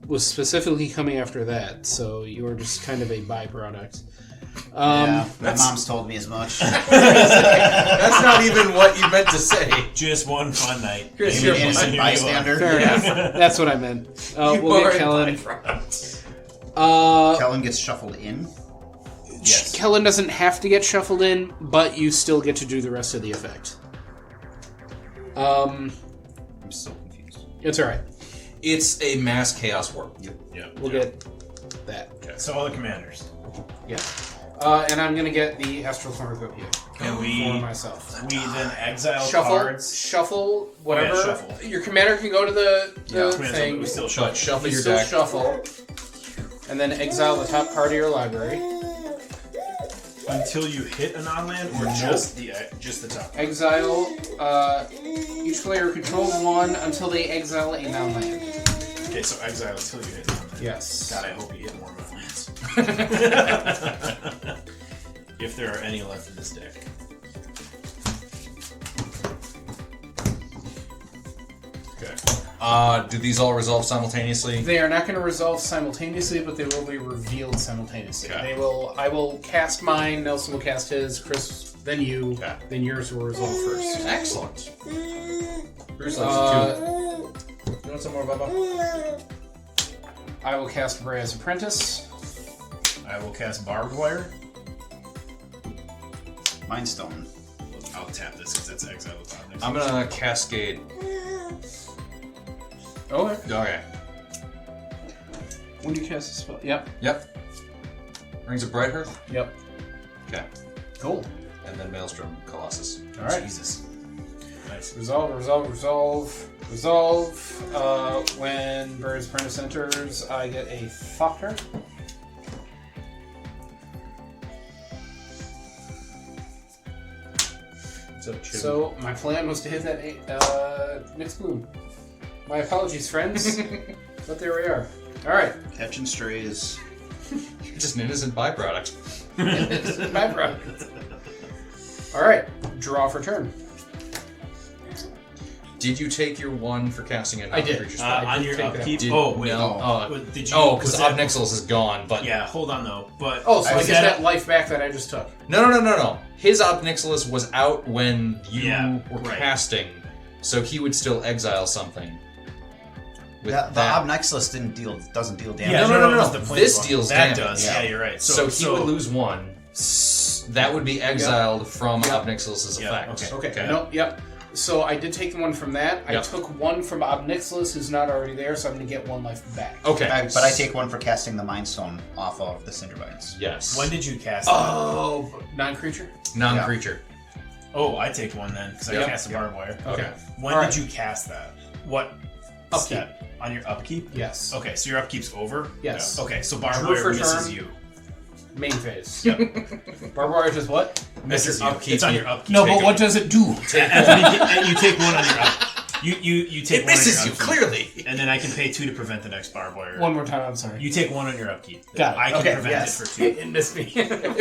was specifically coming after that, so you're just kind of a byproduct. Yeah, my mom's told me as much. That's not even what you meant to say. Just one fun night. Chris, Maybe you're an innocent innocent bystander. Fair enough. That's what I meant. We'll get Kellan. Kellan gets shuffled in. Yes. Kellan doesn't have to get shuffled in, but you still get to do the rest of the effect. I'm so confused. It's alright. It's a mass chaos warp. Yeah. We'll get that. So all the commanders. Yeah. And I'm gonna get the Astral Cornucopia And for we myself. then exile Shuffle, cards. shuffle, whatever. Oh, yeah, shuffle. Your commander can go to the Commander, thing. we still shuffle. But shuffle You your still deck. shuffle, and then exile the top card of your library. Until you hit a non-land, or just the top. Exile. Each player controls one until they exile a non-land. Okay, so exile until you hit non-land. Yes. God, I hope you hit more non-lands. If there are any left in this deck. Okay. Do these all resolve simultaneously? They are not going to resolve simultaneously, but they will be revealed simultaneously. Okay. I will cast mine. Nelson will cast his. Chris, then you. Okay. Then yours will resolve first. Excellent. Bruce likes Uh, You want some more, Bubba? I will cast Brea's Apprentice. I will cast Barbed Wire. Mind Stone. I'll tap this because that's exile the top next. I'm gonna cascade. Oh, Okay. when do you cast a spell? Yep. Yep. Rings of Bright Hearth. Yep. Okay. Cool. And then Maelstrom Colossus. All right. Jesus. Nice. Resolve. When Brea's Apprentice enters, I get a Thopter. What's up, Chip? So my plan was to hit that next boom. My apologies, friends, but there we are. All right, Catching strays. You're just an innocent byproduct. byproduct. All right, draw for turn. Did you take your one for casting a I did. non-creature spell? I On did your take that. upkeep. Did- Oh wait. no. Did you? Oh, because was that- Nixilis is gone, but... Yeah, hold on though. But Oh, so I was get that life back that I just took. No. His Nixilis was out when you were right. casting, so he would still exile something. With The that. Obnixilis doesn't deal damage. Yeah, No. it was the plane This one. deals that damage. does. Yeah, you're right. So he would lose one. That would be exiled from Obnixilis' Yeah, effect. Okay. No. Yep. So I did take the one from that. I Yep. took one from Nixilis, who's not already there, so I'm going to get one life back. Okay. But I take one for casting the Mind Stone off of the Cinderbites. Yes. When did you cast? Oh, non-creature. Non-creature. Oh, I take one then because I Yep. cast a barbed wire. Okay. When All did right. you cast that? What Upkeep. step? On your upkeep? Yes. Okay, so your upkeep's over? Yes. Okay, so barbed Drew wire for misses turn. you. Main phase. Yep. Barbed wire does what? Misses you. upkeep, It's on you- your upkeep. No, Take but a- what does it do? And you take one on your up. You take It one misses on you, your upkeep. clearly. And then I can pay 2 to prevent the next barbed wire. One more time, I'm sorry. You take 1 on your upkeep. Got it. I can Okay, prevent yes. it for 2. It missed me.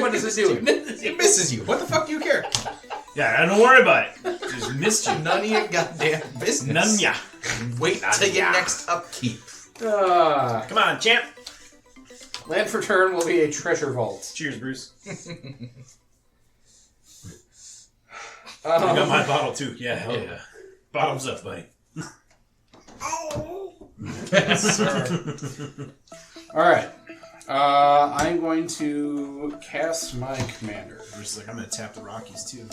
What does it do? It misses you. What the fuck do you care? Yeah, don't worry about it. Just missed you. None of your goddamn business. None ya. Wait till your next upkeep. Come on, champ. Land for turn will be a treasure vault. Cheers, Bruce. I got my bottle too. Yeah, hell yeah. Bottoms up, buddy. Yes, sir. Alright. I'm going to cast my commander, Bruce is like, I'm gonna tap the Rockies too.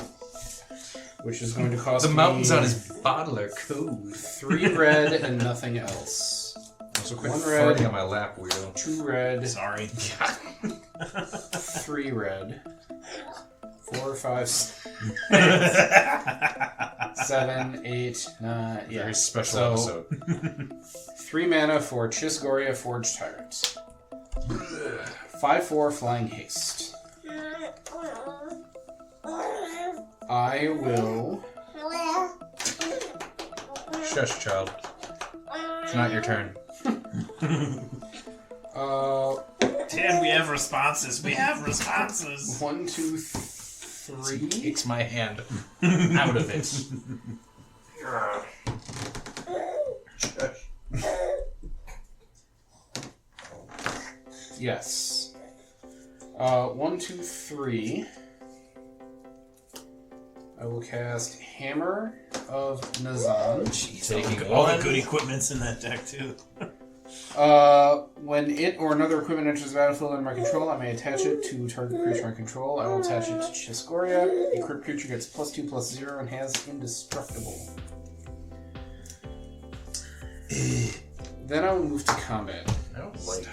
which is going to cost The mountains me on his bottle are cool. 3 red and nothing else. So quit 1 red, farting on my lap, weirdo. 2 red, Sorry. 3 red, 4, 5, 7, 8, 9. Yeah. Very special So, episode. 3 mana for Chiss-Goria Forged Tyrant. 5/4 Flying Haste. I will. Shush, child. It's not your turn. Dan, we have responses. We have responses. 1, 2, 3. Takes my hand out of it. Yes. 1, 2, 3. I will cast Hammer of Nazan. Taking All one. the good equipment's in that deck too. When it or another equipment enters the battlefield under my control, I may attach it to target creature I control. I will attach it to Chiss-Goria. A crit creature gets +2/+0 and has indestructible. Then I will move to combat. I don't like.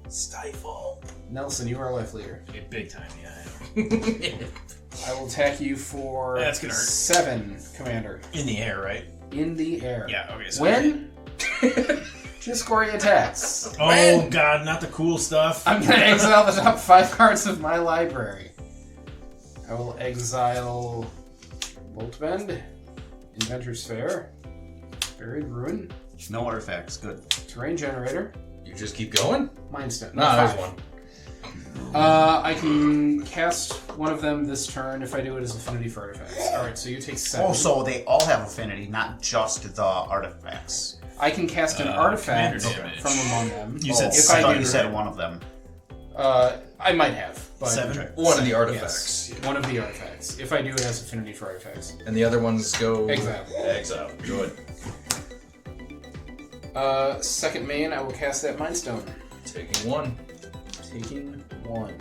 Stifle. Nelson, you are life leader. Okay, big time, yeah. I know. I will attack you for That's gonna hurt. 7, Commander. In the air, right? In the air. Yeah, okay. So When Chiss-Goria attacks, Oh god, not the cool stuff. I'm going to exile the top 5 cards of my library. I will exile Boltbend, Inventor's Fair, Buried Ruin, No artifacts. Good. Terrain Generator, You just keep going? Mindstone. No, there's 5. one. I can cast one of them this turn if I do it as affinity for artifacts. Alright, so you take 7. Oh, so they all have affinity, not just the artifacts. I can cast an artifact commander damage. from among them. You said if I I thought do, you said one of them. I might have. But 7? One of the artifacts. Yes, one of the artifacts. If I do it as affinity for artifacts. And the other ones go... Exile. Exile. Good. Second main, I will cast that Mind Stone. Taking 1. Taking 1.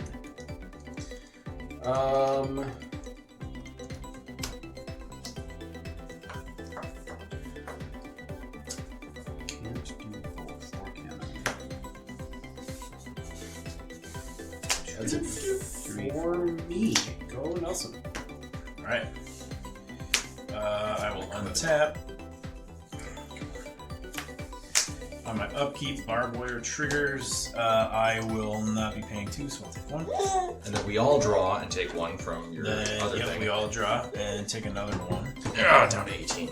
Can't do both, or can I? That's it for me. Go Nelson. Alright. I will untap. On my upkeep, barbed wire triggers. I will not be paying 2, so I'll take 1. And then we all draw and take 1 from your Then, other yep, thing. we all draw and take another 1. Down to 18.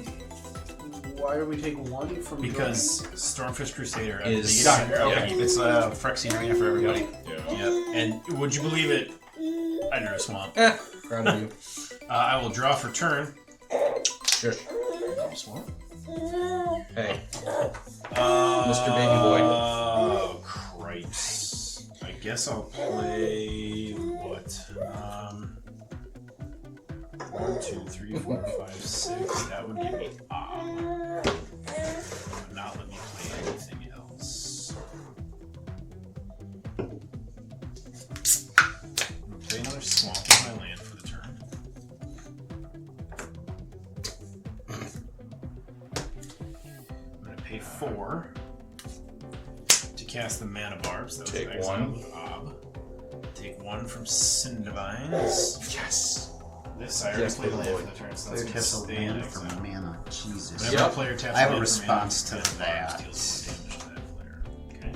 Why do we take 1 from Because Stormfish Crusader at Is- the beginning of yeah. upkeep. It's a Phyrexian arena for everybody. Yeah. And would you believe it? I drew a swamp. Proud of you. I will draw for turn. Sure. Swamp. Hey. Mr. Baby Boy. Oh, Christ. I guess I'll play what? 1, 2, 3, 4, 5, 6. That would give me would not let me play anything else. I'm gonna play another swamp with my land for the turn. I'm gonna pay 4 to cast the Mana Barbs. That was Take exile 1. with Ob. Take 1 from Cindervines. Yes. This I already Yes, played the little land boy. for the turn, so Player that's taps a gonna stay in land for exile. mana. Jesus. Whenever Yep. a player taps I have a land for response to mana, that. deals 1 damage to that player. Okay.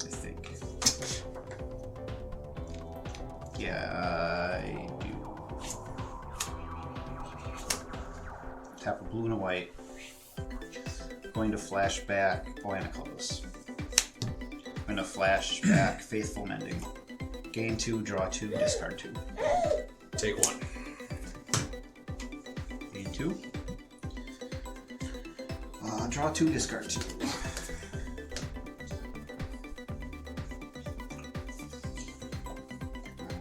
I think. Yeah, I do. Tap a blue and a white. Going to flashback. Oh, and a colorless. Going to flashback Faithful Mending. Gain 2, draw 2, discard 2. Take 1. Gain 2. Draw 2, discard 2.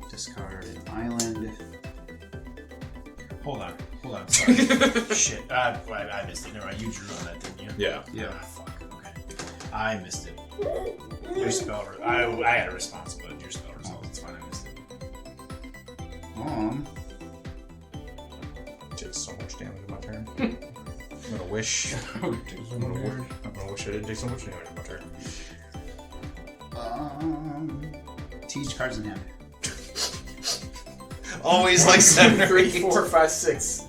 I'll discard an island. Hold on. Sorry. Shit. I missed it. Never mind. You drew on that, didn't you? Yeah. Yeah. Ah, fuck. Okay. I missed it. Your spell. I had a response, but your spell result. It's fine. I missed it. Take so much damage in my turn. I'm gonna wish. I'm gonna wish I didn't take so much damage in my turn. Teach cards in hand. Always like 7 or 3, 8. 4, 5, 6.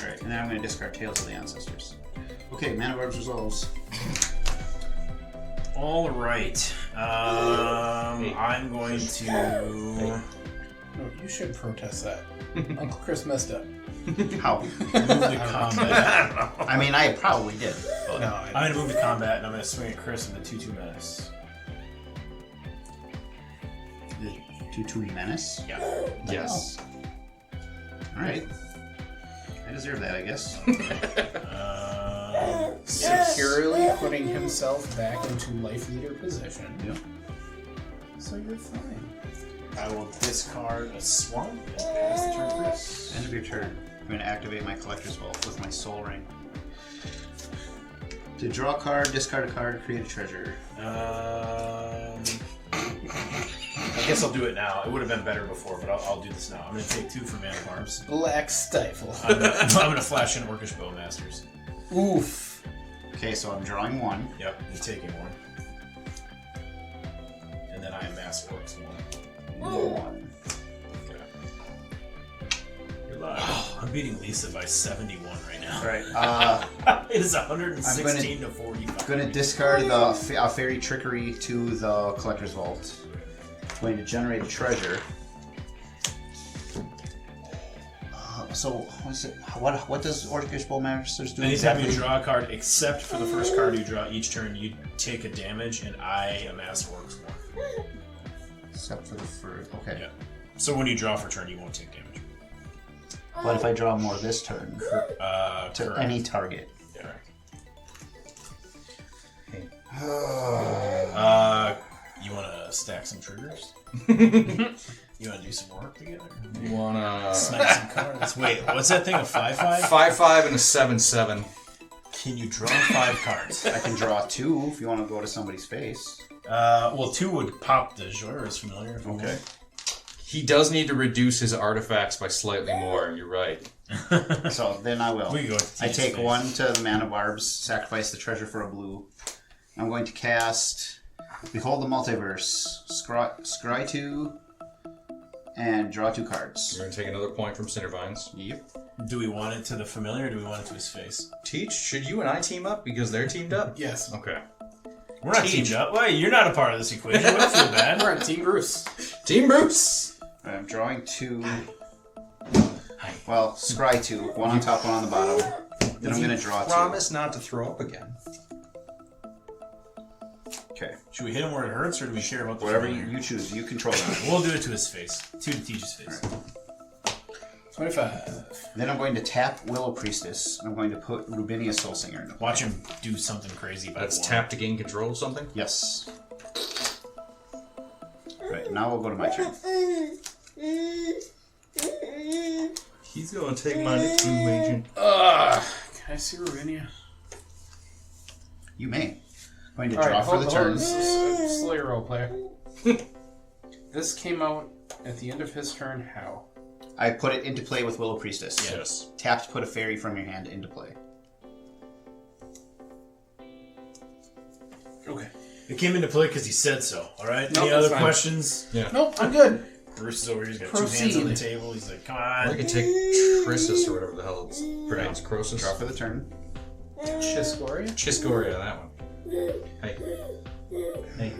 Alright, and then I'm going to discard Tales of the Ancestors. Okay, Mana Barbs resolves. All right. I'm going to. No, you should protest that. Uncle Chris messed up. How? Move to combat. I mean, I probably did. But No, I'm going to move to combat, and I'm going to swing at Chris with a 2/2 menace. the 2/2 Menace? Yeah. Yes. Alright. I deserve that, I guess. securely putting himself back into life leader position. Yep. So you're fine. I will discard a swamp and pass the turn to Chris. End of your turn. I'm going to activate my Collector's Wealth with my Soul Ring. To draw a card, discard a card, create a treasure. I guess I'll do it now. It would have been better before, but I'll do this now. I'm going to take 2 for Mana Barbs. Black Stifle. I'm going to flash in Orcish Bowmasters. Oof. Okay, so I'm drawing 1. Yep, you're taking 1. And then I amass Orcs 1. 1. You're live. I'm beating Lisa by 71 right now. Alright, It is 116 to 45. I'm going to discard the Fairy Trickery to the Collector's Vault. I'm going to generate a treasure. So, what does Orcish Bowmasters do Anytime exactly? you draw a card, except for the first card you draw each turn, you take a damage, and I amass Orcs 1. Except for the first. Okay. Yeah. So when you draw for turn, you won't take damage. What if I draw more this turn? To Correct. any target. Yeah. You want to stack some triggers? You want to do some work together? You wanna Smack some cards. Wait, what's that thing? A 5/5? 5/5 and a 7/7. Can you draw 5 cards? I can draw 2 if you want to go to somebody's face. Well, 2 would pop the Jora's Familiar. If you Okay. want. He does need to reduce his artifacts by slightly more. You're right. So then I will. We go to I T's take face. 1 to the Mana Barbs, sacrifice the treasure for a blue. I'm going to cast Behold the Multiverse, scry 2, and draw 2 cards. You're gonna take another point from Cindervines. Yep. Do we want it to the familiar or do we want it to his face? Teach, should you and I team up because they're teamed up? Yes. Okay. We're not teamed up. Wait, you're not a part of this equation. I don't feel bad. We're on Team Bruce. Team Bruce. I'm drawing 2. Well, scry 2. 1 on top, 1 on the bottom. Then I'm going to draw 2. Promise not to throw up again. Okay. Should we hit him where it hurts or do we care about the Whatever familiar? you choose, you control that. We'll do it to his face. 2 to Teach's face. 25. Then I'm going to tap Willow Priestess. I'm going to put Rubinia Soul Singer into play. Watch him do something crazy by That's the wall. tap to gain control of something? Yes. Right, now we'll go to my turn. He's gonna take my next blue agent. Can I see Ravinia? You may. I'm going to draw for the turn. Slow your role player. This came out at the end of his turn. How? I put it into play with Willow Priestess. Yes. Tap to put a fairy from your hand into play. Okay. It came into play because he said so. All right. Nope, Any other that's fine. questions? Yeah. Nope, I'm good. Bruce is over here. He's got 2 hands on the table. He's like, come I on. could take Trissus or whatever the hell it's pronounced. Croesus? Draw for the turn. Chiss-Goria? Chiss-Goria, that one. Hey. Hey.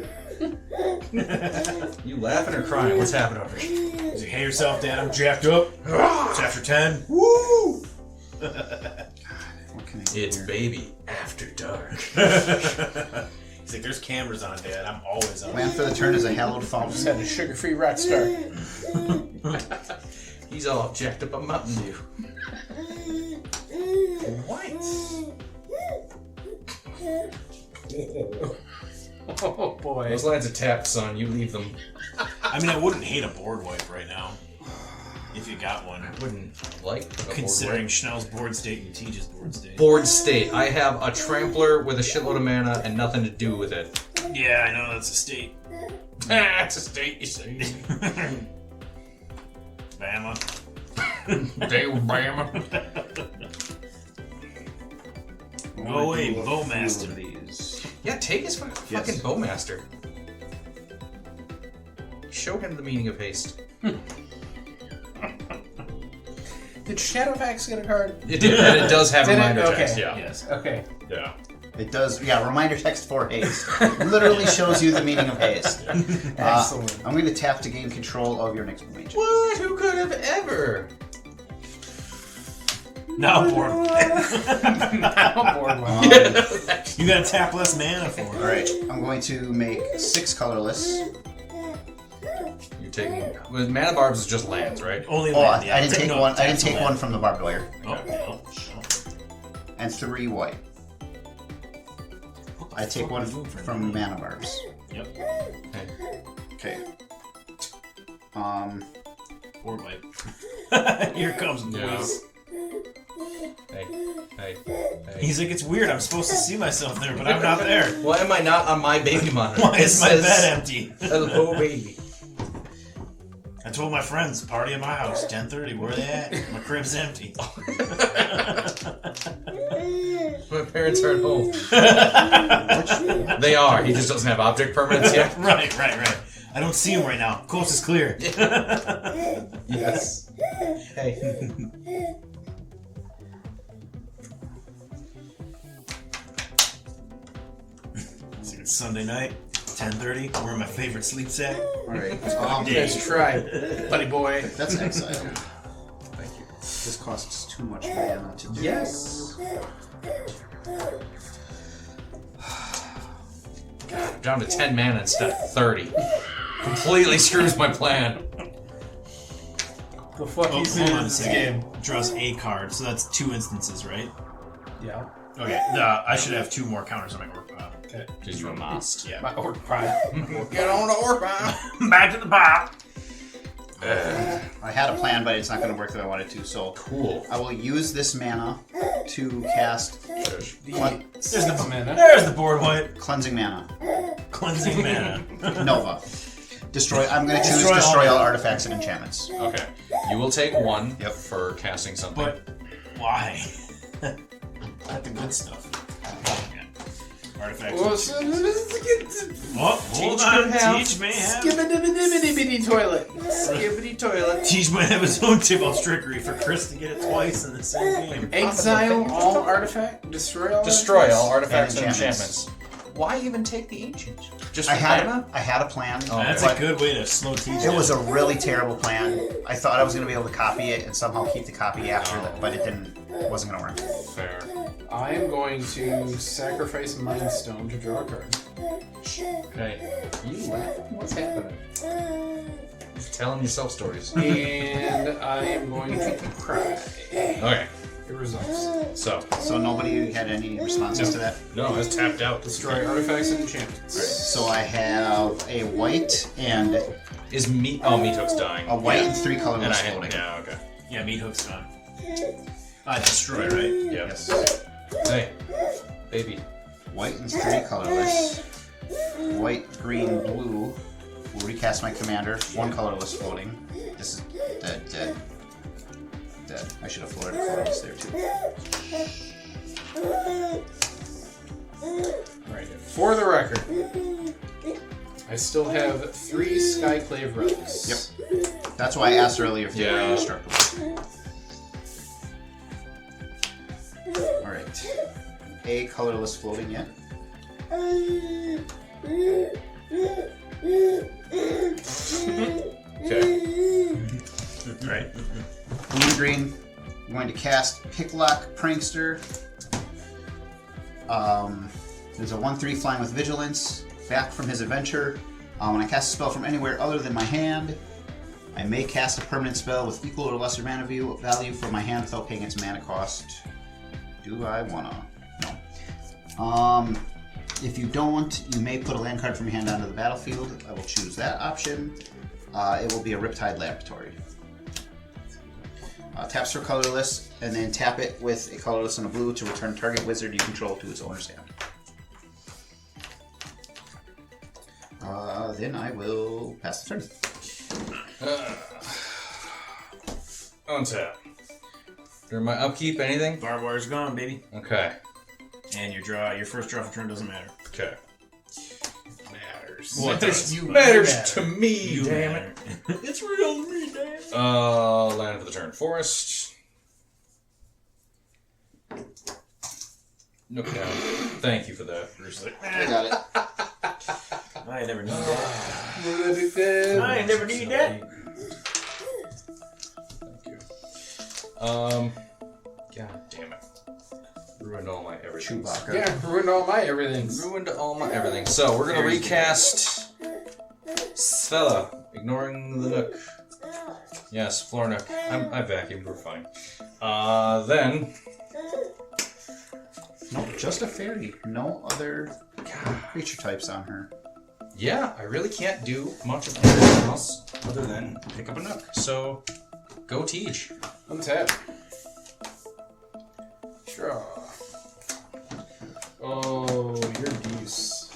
You laughing or crying? What's happening over here? He's like, hey yourself, Dad. I'm jacked up. It's after 10. Woo! What can I do It's here? baby after dark. He's like, there's cameras on, Dad. I'm always on. Plan for the turn is a hallowed Just fountain. had a sugar-free rock star. He's all jacked up on Mountain Dew. What? Oh boy. Those lines are tapped, son. You leave them. I mean, I wouldn't hate a board wipe right now. If you got one. Wouldn't like a Considering board Schnell's board state and Teach's board state. board state. I have a trampler with a shitload of mana and nothing to do with it. Yeah, I know, that's a state. It's a state, you say. Bama. Damn, Bama. Go away, Few Bowmaster. of these. Yeah, take his fucking Bowmaster. Show him the meaning of haste. Did Shadowfax get a card? It did, and it does have Did it? reminder Okay. text. Yeah. Yes. Okay. Yeah. It does, yeah, reminder text for haste. Literally shows you the meaning of haste. Excellent. I'm going to tap to gain control of your next mage. What? Who could have ever? Now board. I'm bored one. You gotta tap less mana for it. Alright, I'm going to make 6 colorless. You're taking. Well, Mana Barbs is just lands, right? Only Oh, land, yeah. I didn't take No, one. I didn't tap take land. one from the barbed wire. Oh, no. And 3 white. I take one from Mana Barbs. Yep. Okay. Board wipe. Here comes boys. Hey. He's like, it's weird. I'm supposed to see myself there, but I'm not there. Why am I not on my baby monitor? Why is It my says, bed empty? Hello, baby. told my friends, party at my house, 10:30. Where they at? My crib's empty. My parents are at home. They are. He just doesn't have object permanents yet. Right. I don't see him right now. Coast is clear. Yes. Hey. It's Sunday night, 10:30. We're in my favorite sleep sack. Alright. Nice try, buddy boy. That's exile. Thank you. This costs too much mana to do. Yes. God, I'm down to 10 mana instead of 30. Completely screws my plan. The fuck Oh, is hold on a this second. game? Draws a card, so that's 2 instances, right? Yeah. Okay. I should have 2 more counters on my orc pile. Okay. Because you a must. Yeah. My orc pile. Get on the orc pile. Back to the pile. I had a plan, but it's not going to work the way I wanted to, so Cool. I will use this mana to cast There's There's the mana. There's the board wipe. cleansing mana. Cleansing mana. Nova. Destroy. I'm going to choose Destroy all destroy all mana. artifacts and enchantments. Okay. You will take 1 Yep. for casting something. But why? Not the good stuff. Artifacts. Well, Hold Teach on. could have- Teach may have. Skibbity toilet. Skibbity toilet. Teach might have his own tip of trickery for Chris to get it twice in the same game. Exile all artifact. Destroy all. Destroy artifacts? all artifacts and And enchantments. Why even take the ancient? Just I for had mana? I had a plan. That's but a good way to slow Teach. It was a really terrible plan. I thought I was going to be able to copy it and somehow keep the copy after that, but it didn't. It wasn't going to work. Fair. I am going to sacrifice Mind Stone to draw a card. Okay. You? What's happening? Just telling yourself stories. And I am going to cry. Okay. It results. So. So nobody had any responses to that. No, it's tapped out. Destroy artifacts and enchantments. So I have a white and Is meat? Oh, Meat Hook's dying. a white and 3 And colorless I floating. yeah, okay. Yeah, meat hook's gone. Destroy, right? Yeah. Yes. Hey, baby. White and 3 colorless. White, green, blue. Will recast my commander. 1 colorless floating. This is dead. I should have floated a colorless there too. Right. For the record, I still have 3 Skyclave relics. Yep. That's why I asked earlier if you were Yeah. indestructible. Alright. A colorless floating yet. Okay. Right. Blue and green. I'm going to cast Picklock Prankster. There's a 1/3 flying with vigilance. Back from his adventure. When I cast a spell from anywhere other than my hand, I may cast a permanent spell with equal or lesser mana value from my hand without paying its mana cost. Do I wanna? No. If you don't, you may put a land card from your hand onto the battlefield. I will choose that option. It will be a Riptide Laboratory. Taps for colorless, and then tap it with a colorless and a blue to return target wizard you control to its owner's hand. Then I will pass the turn. Untap. During my upkeep, anything? Barbed wire's gone, baby. Okay. And your first draw for turn doesn't matter. Okay. Matters. Well, it does. You Matters to me, You damn matter. it. It's real to me, damn it. Land for the turn. Forest. Nook down. Thank you for that. Bruce like, I got it. I never need that. I never need that. Thank you. God damn it. Ruined all my everything. Chewbacca. Yeah, ruined all my everything. Ruined all my everything. So we're gonna recast Svella, ignoring the Nook. Yes, floor Nook. I vacuumed. We're fine. Then No, just a fairy. No other creature types on her. yeah, I really can't do much of anything else other than pick up a Nook. So go teach. Untap. Draw. Oh, you're deuce.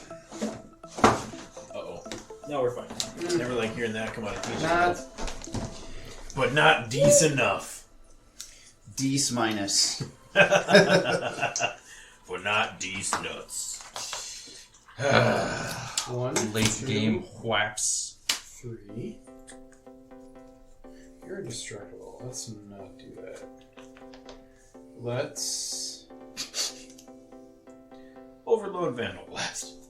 Uh-oh. No, we're fine. Never like hearing that come out of teaching. Not But not decent enough. Dece minus. But not decent nuts. 1, Late 2, game whaps. 3. You're indestructible. Let's not do that. Let's Overload Vandal Blast.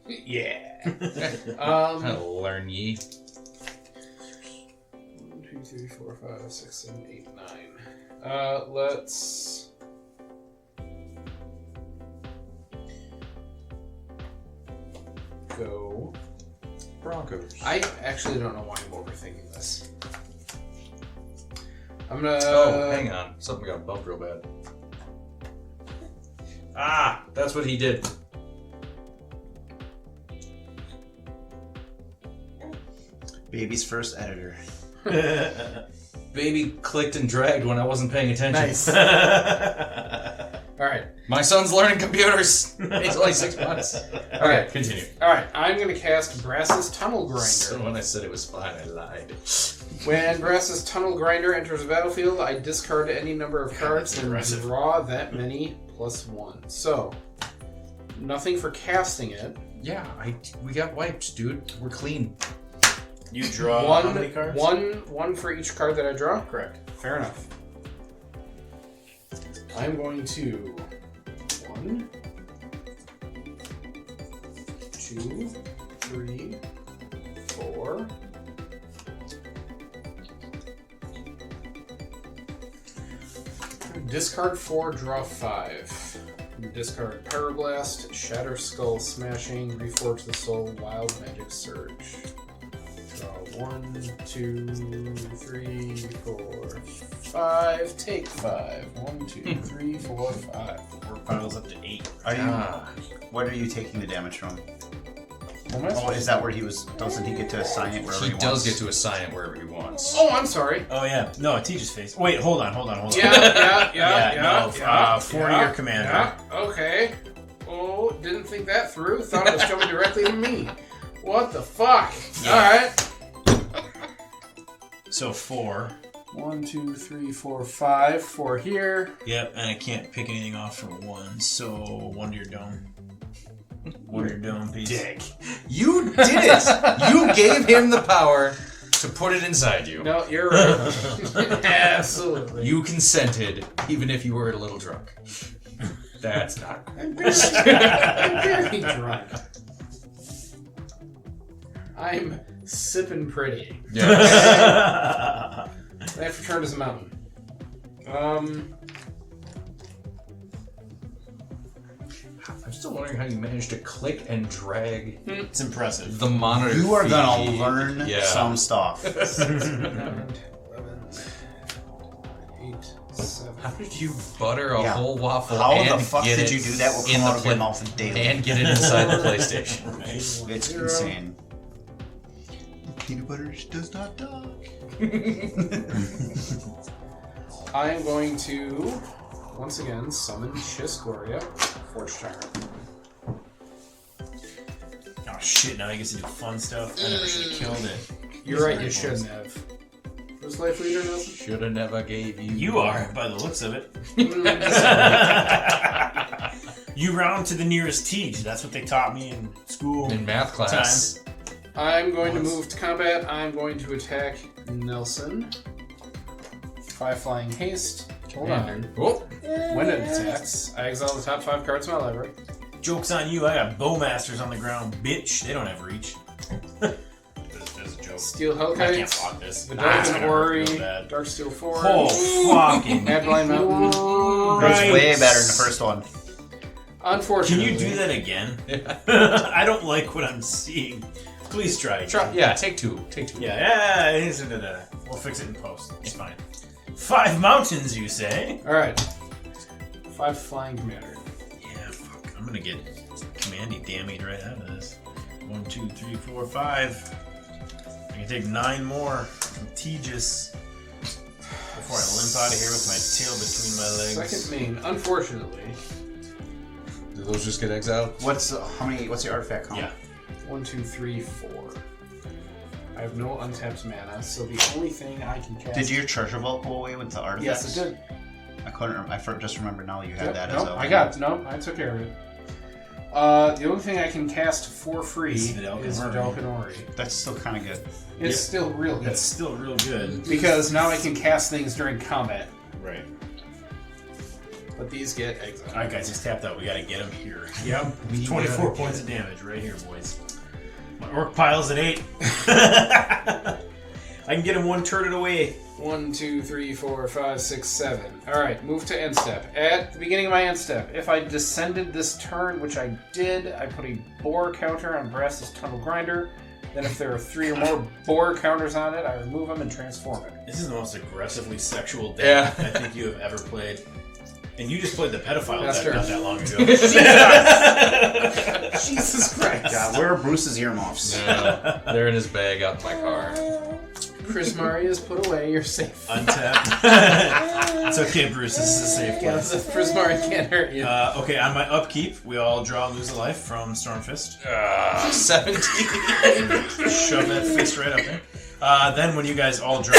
yeah. I'll learn ye. 1, 2, 3, 4, 5, 6, 7, 8, 9. Let's go. Broncos. I actually don't know why I'm overthinking this. I'm gonna. Oh, hang on. Something got bumped real bad. Ah, that's what he did. Baby's first editor. Baby clicked and dragged when I wasn't paying attention. Nice. All right. My son's learning computers. He's only 6 months. All right, continue. All right. I'm gonna cast Brass's Tunnel Grinder. So when I said it was fine, I lied. When Brass's Tunnel Grinder enters the battlefield, I discard any number of cards and aggressive. draw that many +1. So, nothing for casting it. Yeah, we got wiped, dude. We're clean. You draw One, how many cards? one for each card that I draw. Correct. Fair enough. I'm going to 1, 2, 3, 4. Discard 4, draw 5. Discard Pyroblast, Shatter Skull Smashing, Reforge the Soul, Wild Magic Surge. Draw 1, 2, 3, 4, 5. Take 5. 1, 2, 3, 4, 5. Work piles up to 8. Are you? What are you taking the damage from? What am I Oh, supposed is that where he was? Doesn't he get to assign it wherever He he does wants? get to assign it wherever he wants. Oh, I'm sorry. Oh yeah. No, it teaches face. Wait, hold on. Yeah. 4 to your commander. Yeah, okay. Oh, didn't think that through. Thought it was coming directly to me. What the fuck? Alright. So 4. 1, 2, 3, 4, 5. 4 here. Yep, and I can't pick anything off for 1, so 1 to your dome. 1 to your dome piece. Dick. You did it! You gave him the power to put it inside you. No, you're right. Absolutely. You consented, even if you were a little drunk. That's not cool. I'm very drunk. I'm sipping pretty. Yeah. I have to turn as a mountain. I'm still wondering how you managed to click and drag It's impressive. the monitor. You are gonna feed. learn Yeah. some stuff. 11, 8, 7. How did you butter a Yeah. whole waffle? How and the fuck get did it you do that? Will in come the out of your pla- mouth daily. and get it inside the PlayStation? It's insane. Peanut butter does not talk. I am going to, once again, summon Chiss-Goria, Forge Tyrant. Oh shit, now he gets to do fun stuff. I never should have killed it. You're right, you shouldn't have. Who's Life Leader, Nelson? Shoulda never gave you. You are, by the looks of it. Mm, You round to the nearest teach. That's what they taught me in school. in math class. I'm going to move to combat. I'm going to attack Nelson. 5 flying haste. Hold on. Oh, When it attacks, I exile the top 5 cards of my library. Joke's on you, I got Bowmasters on the ground, bitch. They don't have reach. There's a joke. Steel I can't Hellkite. block this. The It's gonna Dark hurt Quarry. real bad. Dark Steel 4. Oh, fucking. Adline Mountain. It's way better than the first one. Can Unfortunately. you do that again? I don't like what I'm seeing. Please try again. try, yeah. Take two. Take two. Yeah, we'll fix it in post. It's fine. 5 mountains, you say? Alright. 5 flying commander. Yeah, fuck. I'm gonna get commandy damage right out of this. 1, 2, 3, 4, 5. I can take 9 more from Tejas before I limp out of here with my tail between my legs. Second main. Unfortunately. Do those just get exiled? What's the artifact count? Yeah. 1, 2, 3, 4. I have no untapped mana, so the only thing I can cast... Did your treasure vault go away with the artifacts? Yes, it did. I couldn't. Just remember now you had that as Nope, a. I took care of it. The only thing I can cast for free is Vidalcan Ori. That's still kind of good. It's still real good. That's still real good. Because now I can cast things during combat. Right. But these get exiled. Alright, guys, he's tapped out. We gotta get him here. Yep. 24 points of damage right here, boys. My orc pile's at 8. I can get him one turret away. 1, 2, 3, 4, 5, 6, 7. Alright, move to end step. At the beginning of my end step, if I descended this turn, which I did, I put a boar counter on Brass's Tunnel Grinder. Then if there are 3 or more boar counters on it, I remove them and transform it. This is the most aggressively sexual deck I think you have ever played. And you just played the pedophile deck not that long ago. Jesus Christ. God, where are Bruce's earmuffs? No, they're in his bag out in my car. Chris Maria's put away, you're safe. Untap. It's okay, Bruce. This is a safe place. Yeah, Chris Maria can't hurt you. Okay, on my upkeep, we all draw and lose a life from Stormfist. 17. Shove that fist right up there. Then when you guys all draw,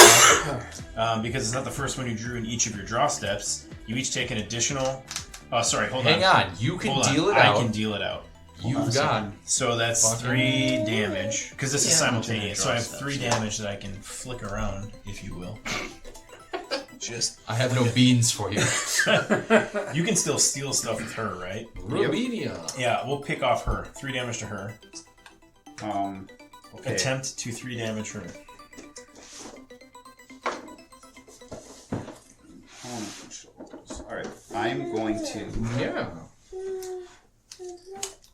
because it's not the first one you drew in each of your draw steps, you each take an additional... Oh, sorry, hold on. Hang on, you can Hold on. deal it out. I can deal it out. You've got... So that's 3 damage, because this is simultaneous. So I have draw 3 damage that I can flick around, if you will. Just... I have no beans for you. You can still steal stuff with her, right? Rubinia. Yeah, we'll pick off her. 3 damage to her. Okay. Attempt to 3 damage her. Alright, I'm going to Yeah.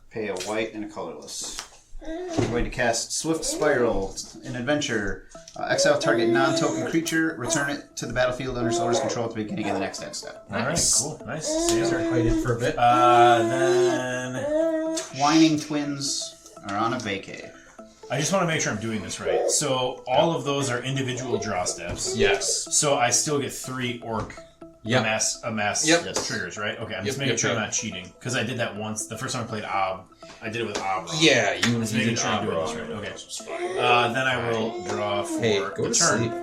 pay a white and a colorless. I'm going to cast Swift Spiral, an adventure. Exile target non-token creature, return it to the battlefield under owner's control at the beginning of the next end step. Nice. Alright, cool. Nice. Caesar. Waited for a bit. Then... Twining Twins are on a vacay. I just want to make sure I'm doing this right. So all of those are individual draw steps. Yes. So I still get 3 orc amass Yep. triggers, right? Okay, I'm just Yep, making yep, sure yep. I'm not cheating. Because I did that once. The first time I played Ob, I did it with Ob. Yeah, you Just making sure I'm doing this right. Okay. Then I will draw for Hey, go the to turn. sleep.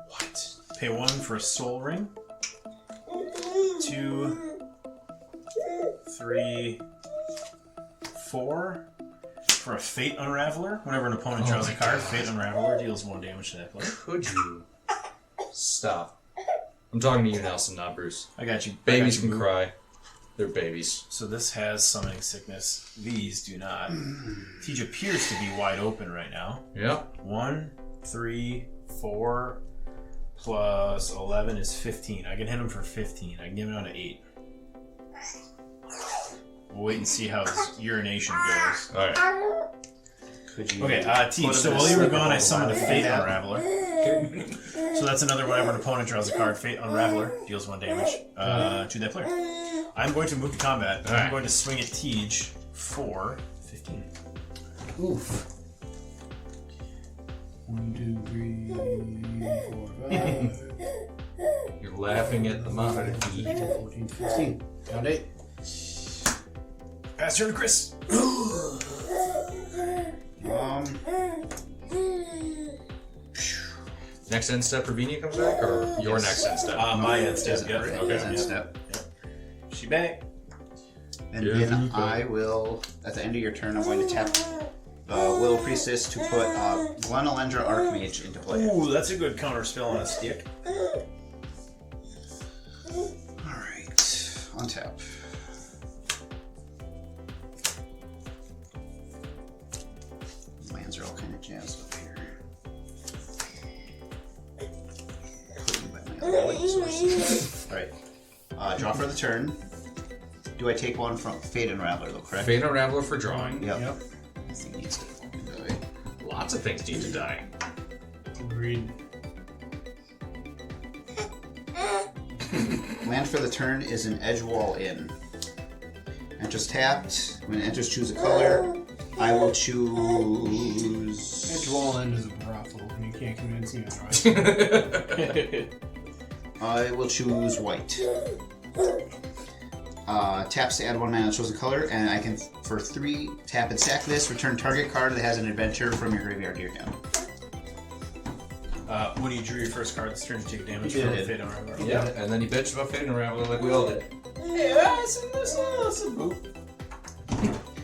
What? Pay 1 for a soul ring. 2, 3, 4 for a Fate Unraveler. Whenever an opponent draws a card, Fate Unraveler deals 1 damage to that player. Could you stop? I'm talking to you, Nelson, not Bruce. I got you. Babies I got you, can Boo. cry. They're babies. So this has Summoning Sickness. These do not. Teach appears to be wide open right now. Yep. 1, 3, 4 plus 11 is 15. I can hit him for 15. I can give him down to 8. We'll wait and see how his urination goes. Alright. Could you Okay, Teach, so while you were gone, I summoned a Fate Unraveler. So that's another whenever an opponent draws a card, Fate Unraveler deals 1 damage to that player. I'm going to move to combat. I'm going to swing at Tej for 15. Oof. 1, 2, 3, 4, 5. You're laughing at the monitor. 14, 15. Down to 8. Pass turn to Chris. Next end step, Ravinia comes back, or your next end step? My end step. Is it Yep. right? Okay. End step. She back. And Yeah, then I will, at the end of your turn, I'm going to tap Willow Priestess to put Glen Elendra Archmage into play. Ooh, that's a good counter spell on a stick. Alright, untap. Lands are all kind of jazzed up here. Including by my other light sources. Alright, draw for the turn. Do I take one from Fate Unraveler though, correct? Fate Unraveler for drawing. Yep. This thing needs to fucking die. Lots of things need to die. Agreed. Land for the turn is an Edgewall Inn. Enters tapped. When it enters, choose a color. I will choose. Edgewall End is a brothel, and you can't convince me otherwise. I will choose white. taps to add 1 mana to chosen color, and I can, for 3, tap and sack this, return target card that has an adventure from your graveyard to your hand. When you drew your first card this turn, you take damage You from did. Fate Unravel. Yeah, and then he bitched about Fate Unravel like we all did. Yeah, that's a boop.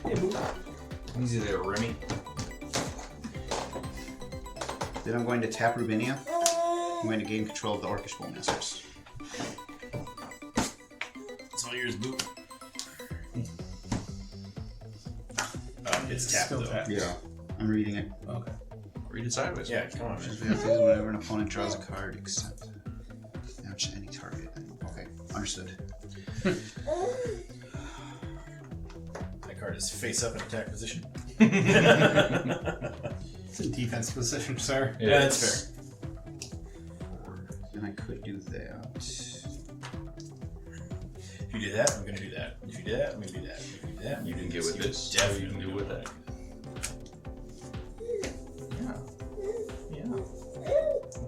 Hey, boop. Easy there, Remy. Then I'm going to tap Rubinia. I'm going to gain control of the Orcish Bowmasters. It's all yours, boop. It's tapped Still though. tapped. Yeah. I'm reading it. Okay. Read it sideways. Yeah, come on, man. Whenever an opponent draws a card, except damage to any target. Okay, understood. That card is face up in attack position. It's in defense position, sir. Yeah, that's fair. Then I could do that. If you do that, I'm gonna do that. If you do that, I'm gonna do that. If you do that, You can get with this. Definitely You can do with that. Yeah.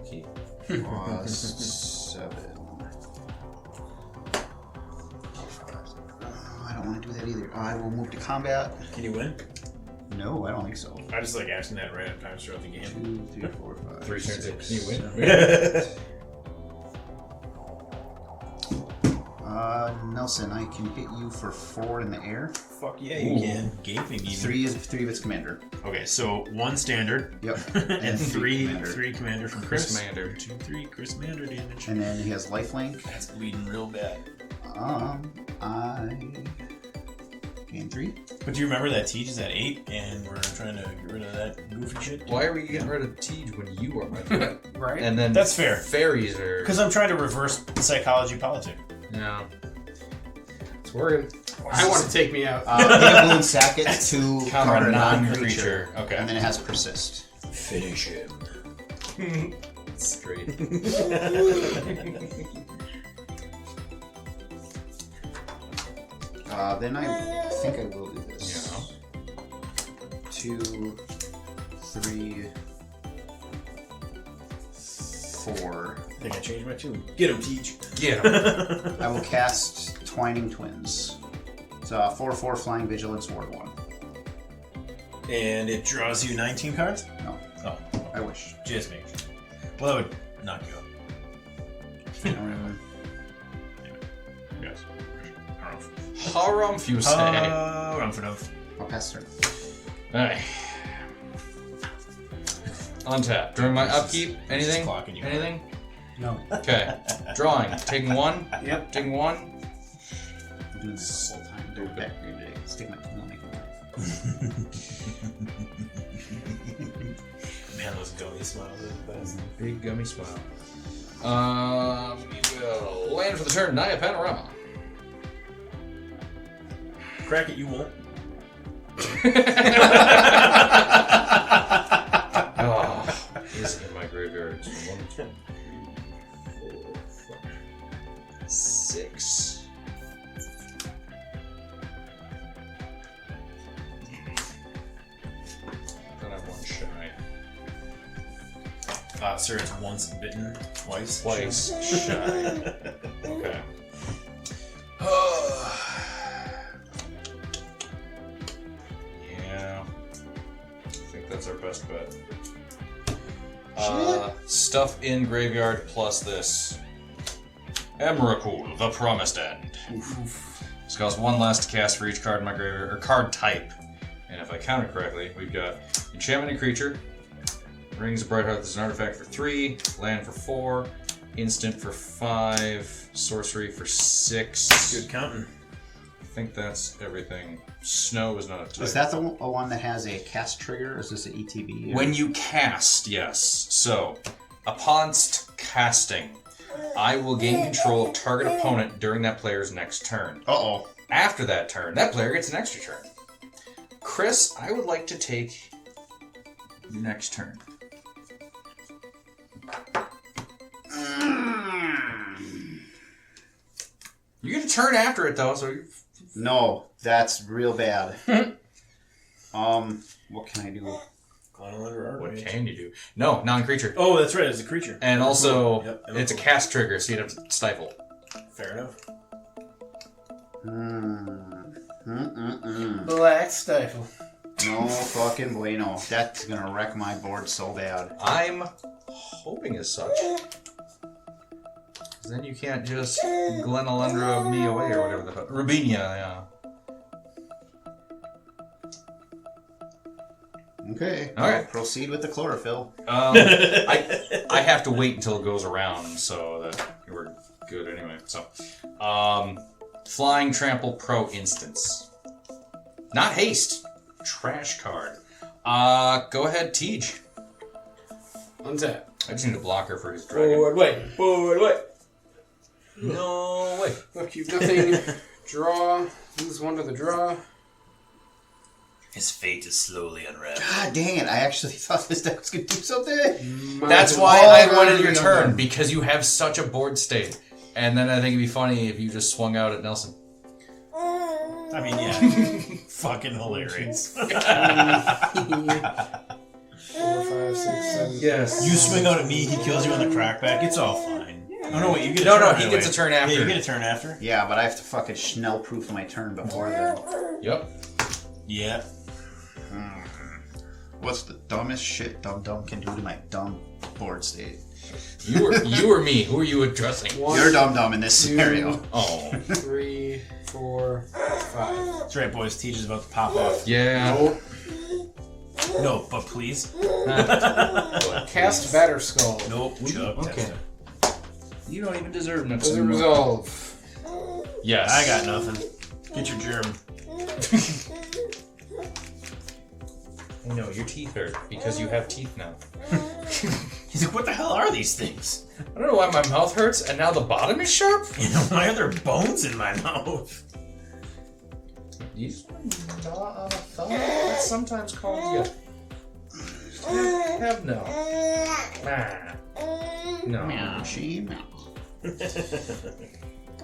Okay. Plus 7. I don't want to do that either. I will move to combat. Can you win? No, I don't think so. I just like asking that random times throughout the game. 2, 3, 4, 5. 3 turns in. 6, Can you win? 7. Nelson, I can hit you for 4 in the air. Fuck yeah, you can. Gaping even. 3 of its commander. Okay, so 1 standard. Yep. and 3 commander. 3 commander from Chris. Chris Mander. 2, 3 Chris Mander damage. And then he has lifelink. That's bleeding real bad. I gain 3. But do you remember that Teach is at 8 and we're trying to get rid of that goofy shit? Why are we getting rid of Tej when you are my threat? Right? And then That's fair. Fairies are. Because I'm trying to reverse psychology politic. Yeah. It's working. I want to take me out. Negable and sack it to Counter a non-creature. non-creature. Okay. And then it has persist. Finish him. Straight. Then I think I will do this. Yeah. 2, 3, 4. I think I changed my tune. Get him, Teach. Get him. I will cast Twining Twins. It's a 4/4 Flying Vigilance Ward 1. And it draws you 19 cards? No, Oh, I wish. just make sure. Well, that would knock you out. Yes. Harumph, you say. Rumphanov. I'll pass turn. Alright. Untap. During my upkeep, anything? Just clocking you. Anything? No. Okay. Drawing. Taking 1. Yep. Taking 1. I'm doing this the whole time. Don't back me today. Stick my tongue on it. Man, those gummy smiles are the best. Big gummy smile. We will land for the turn. Naya Panorama. Crack it, you won't. Oh, is in my graveyard. 1, 2, 3, 4, 5, 6. Then I'm 1 shy. Sir, it's once bitten, twice. Twice shy. Okay. Yeah. I think that's our best bet. Stuff in graveyard plus this. Emrakul, the Promised End. This costs 1 less to cast for each card in my graveyard, or card type. And if I count it correctly, we've got enchantment and creature, Rings of Brightheart, this is an artifact for 3, land for 4, instant for 5, sorcery for 6. Good counting. I think that's everything. Snow is not a type. Is that the one that has a cast trigger, or is this an ETB? When you cast, yes. So, upon casting, I will gain control of target opponent during that player's next turn. Uh-oh. After that turn, that player gets an extra turn. Chris, I would like to take next turn. You get a turn after it, though, so... No, that's real bad. What can I do? What can you do? No, non-creature. Oh, that's right, it's a creature. And also, Yep, it's a cast trigger, so you'd have to stifle. Fair enough. Black Stifle. No fucking bueno. That's gonna wreck my board so bad. I'm hoping as such. 'Cause then you can't just Glenalundra me away or whatever the fuck. Rubinia, yeah. Okay. All right. Proceed with the chlorophyll. I have to wait until it goes around, so that we're good anyway. So, Flying Trample Pro Instance. Not haste. Trash card. Go ahead, Tej. Untap. I just need a blocker for his dragon. Forward way. Forward way. No way. Upkeep nothing. Draw. Lose one to the draw. His fate is slowly unraveling. God dang it! I actually thought this deck was gonna do something. That's why I wanted your turn, because you have such a board state. And then I think it'd be funny if you just swung out at Nelson. I mean, yeah. Fucking hilarious. 4, 5, 6, 7. Yes. You swing out at me, he kills you on the crackback. It's all fine. Oh no, wait, you get a No, turn. no, he anyway. gets a turn after. Yeah, you get a turn after. Yeah, but I have to fucking Schnell-proof my turn before then. Yep. Yeah. What's the dumbest shit Dum can do to my dumb board state? You or me? Who are you addressing? You're Dum in this scenario. Oh. 3, 4, 5. That's right, boys. Teach is about to pop off. Yeah. No, but please. Cast Batter Skull. Nope. Chuck. Okay. You don't even deserve Does nothing. it resolve? Yes. I got nothing. Get your germ. No, your teeth hurt because you have teeth now. He's like, what the hell are these things? I don't know why my mouth hurts and now the bottom is sharp. You know, why are there bones in my mouth? These are not on a thumb. That's sometimes called have no. Ah. No. Meow, she meow.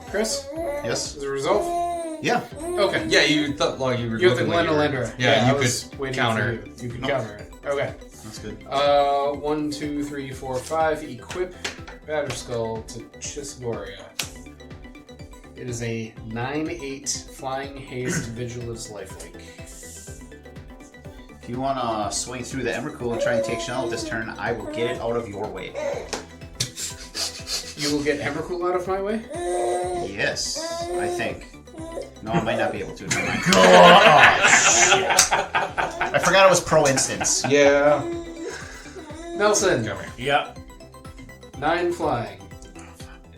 Chris? Yes. Does it resolve? Yeah. Okay. Yeah, you thought like you were. You have the looking like Glenalundra. Yeah, I you was could waiting counter. for you. You could counter it. Okay. That's good. 1, 2, 3, 4, 5. Equip Batter Skull to Chiss-Goria. It is a 9/8 Flying Haste Vigilance Lifelink. If you want to swing through the Emrakul and try and take Schnell this turn, I will get it out of your way. You will get Emrakul out of my way? Yes, I think. No, I might not be able to. Never mind. I forgot it was pro instance. Yeah. Nelson. Come here. Yeah. 9 flying.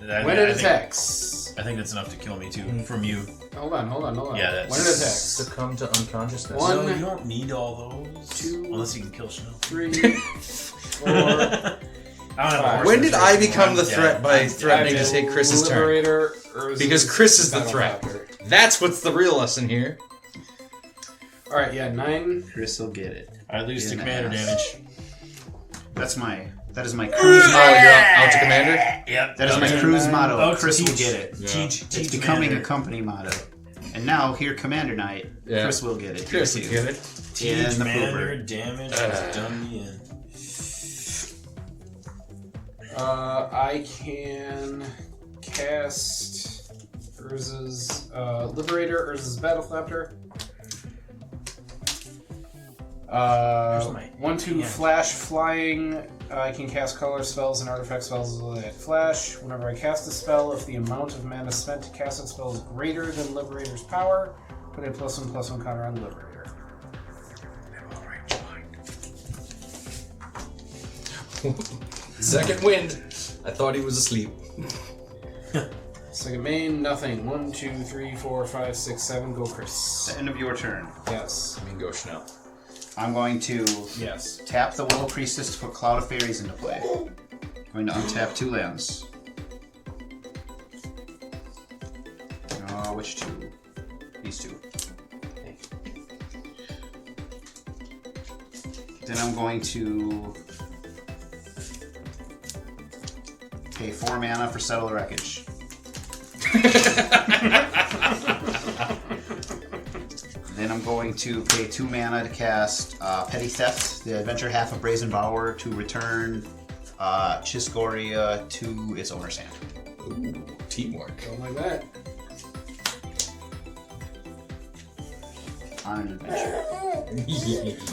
I When it attacks. I think that's enough to kill me, too. From you. Hold on. Yeah, that's- When it attacks. Succumb to unconsciousness. 1, No, you don't need all those. 2, Unless you can kill Schnell. 3, 4. I don't have a horse When did race. I become the I'm threat dead. by I'm threatening dead. to take Chris's turn? Liberator, Urza's Because Chris is the Battle threat. Doctor. That's what's the real lesson here. Alright, yeah, 9. Chris will get it. I lose to In the commander ass. damage. That is my cruise Oh, motto. you're out to commander? Yep. That is my cruise motto. Oh, Chris will teach. get it. Yeah. Teach It's becoming commander. a company motto. And now, here, Commander Night, Yeah. Chris will get it. Chris, you get it. Teach In the commander pooper. damage has done me in. I can cast Urza's Liberator, Urza's Battleflapper. Where's my 1, 2 hand? flash flying. I can cast color spells and artifact spells with that flash. Whenever I cast a spell, if the amount of mana spent to cast that spell is greater than Liberator's power, put a +1/+1 counter on Liberator. Second wind. I thought he was asleep. Second main, nothing. 1, 2, 3, 4, 5, 6, 7. Go, Chris. The end of your turn. Yes. I mean, go Schnell. I'm going to Yes. tap the Willow Priestess to put Cloud of Fairies into play. Going to untap 2 lands. Which 2? These 2. Then I'm going to pay 4 mana for Settle the Wreckage. Then I'm going to pay 2 mana to cast Petty Theft, the adventure half of Brazen Bower, to return Chiss-Goria to its owner's hand. Ooh, teamwork. Don't like that. on an adventure.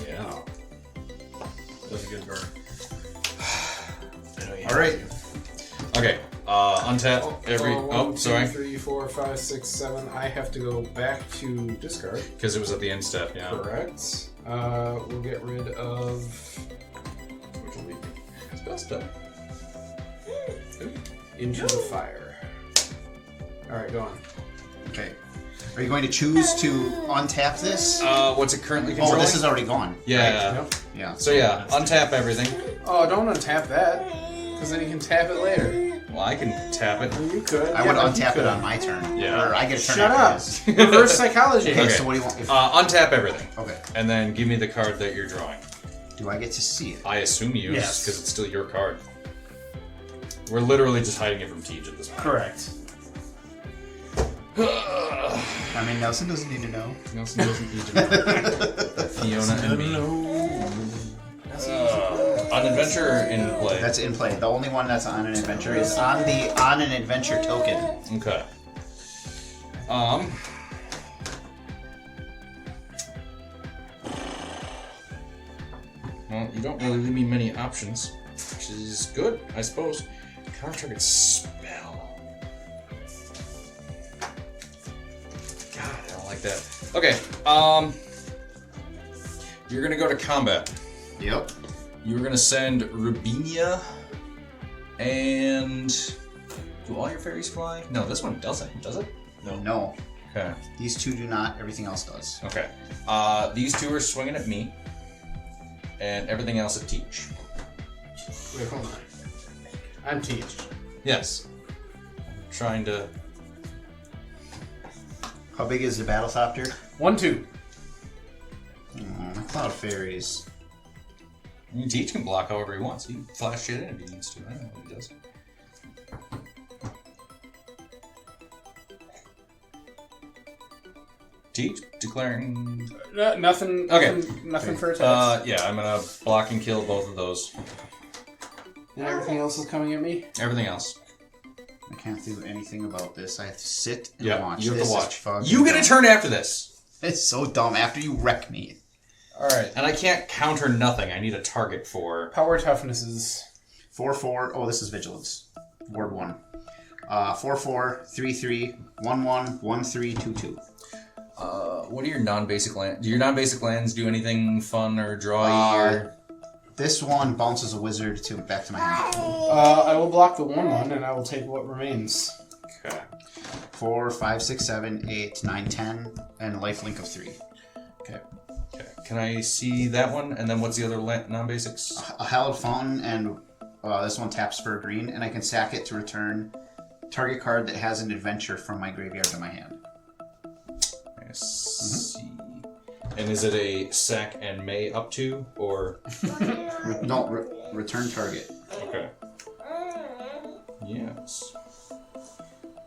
Yeah. That's a good burn. All right. Okay. Untap every. One, Sorry. 2, 3, 4, 5, 6, 7. I have to go back to discard. Because it was at the end step. Yeah. Correct. We'll get rid of. Which will be spell step. Into the Fire. Alright, go on. Okay. Are you going to choose to untap this? What's it currently controlling? Oh, this is already gone. Yeah. Yep. Yeah. So yeah, untap everything. Oh, don't untap that. Because then you can tap it later. Well, I can tap it. You could. I would untap it on my turn. Yeah. Or I get a turn Shut after up. this. Reverse psychology. Okay, Okay. so what do you want? Untap everything, Okay. and then give me the card that you're drawing. Do I get to see it? I assume you, Yes. because it's still your card. We're literally just hiding it from Tej at this point. Correct. I mean, Nelson doesn't need to know. Nelson doesn't need to know. Fiona and me. On adventure or in play? That's in play. The only one that's on an adventure is on an adventure token. Okay. Well, you don't really leave me many options, which is good, I suppose. Counter target spell. God, I don't like that. Okay. You're gonna go to combat. Yep. You're gonna send Rubinia and do all your fairies fly? No, this one doesn't, does it? No. Okay. These two do not. Everything else does. Okay. These two are swinging at me, and everything else at Tej. Wait, hold on. I'm Tej. Yes. Trying to. How big is the Battlethopter? 1, 2. My Cloud Fairies. I mean, Tej can block however he wants. He can flash shit in if he needs to. I don't know what he does. Tej declaring. Nothing. Okay. Nothing for attacks. Yeah, I'm gonna block and kill both of those. And everything else is coming at me. Everything else. I can't do anything about this. I have to sit and Yeah, watch. you have This to is watch. fucking You get a dumb. turn after this. It's so dumb. After you wreck me. Alright, and I can't counter nothing. I need a target for. Power toughness is 4/4. Oh, this is Vigilance. Ward 1. 4/4, 3/3, 1/1, 1/3, 2/2. What are your non-basic lands? Do your non-basic lands do anything fun or drawy or? This one bounces a wizard to back to my hand. I will block the 1/1 and I will take what remains. Okay. 4, 5, 6, 7, 8, 9, 10, and lifelink of 3. Okay. Can I see that one? And then what's the other non-basics? A Hallowed Fountain, and this one taps for a green, and I can sack it to return target card that has an adventure from my graveyard to my hand. I see. And is it a sack and may up to, or? Return target. Okay. Yes.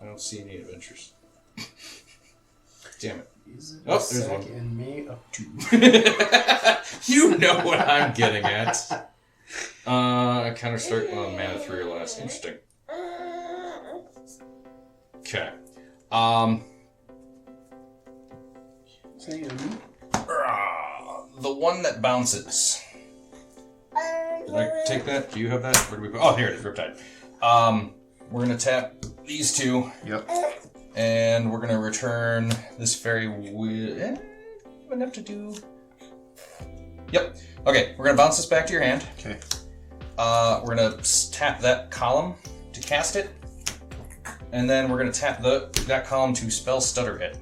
I don't see any adventures. Damn it. Is it Oh, a there's sack one. and May up to? You know what I'm getting at. Counter start on mana 3 or less. Interesting. Okay. The one that bounces. Did I take that? Do you have that? Where do we put? Oh, here it is. Riptide. We're gonna tap these two, Yep. and we're gonna return this fairy with. Enough to do. Yep. Okay, we're gonna bounce this back to your hand. Okay. We're gonna tap that column to cast it, and then we're gonna tap that column to spell stutter it.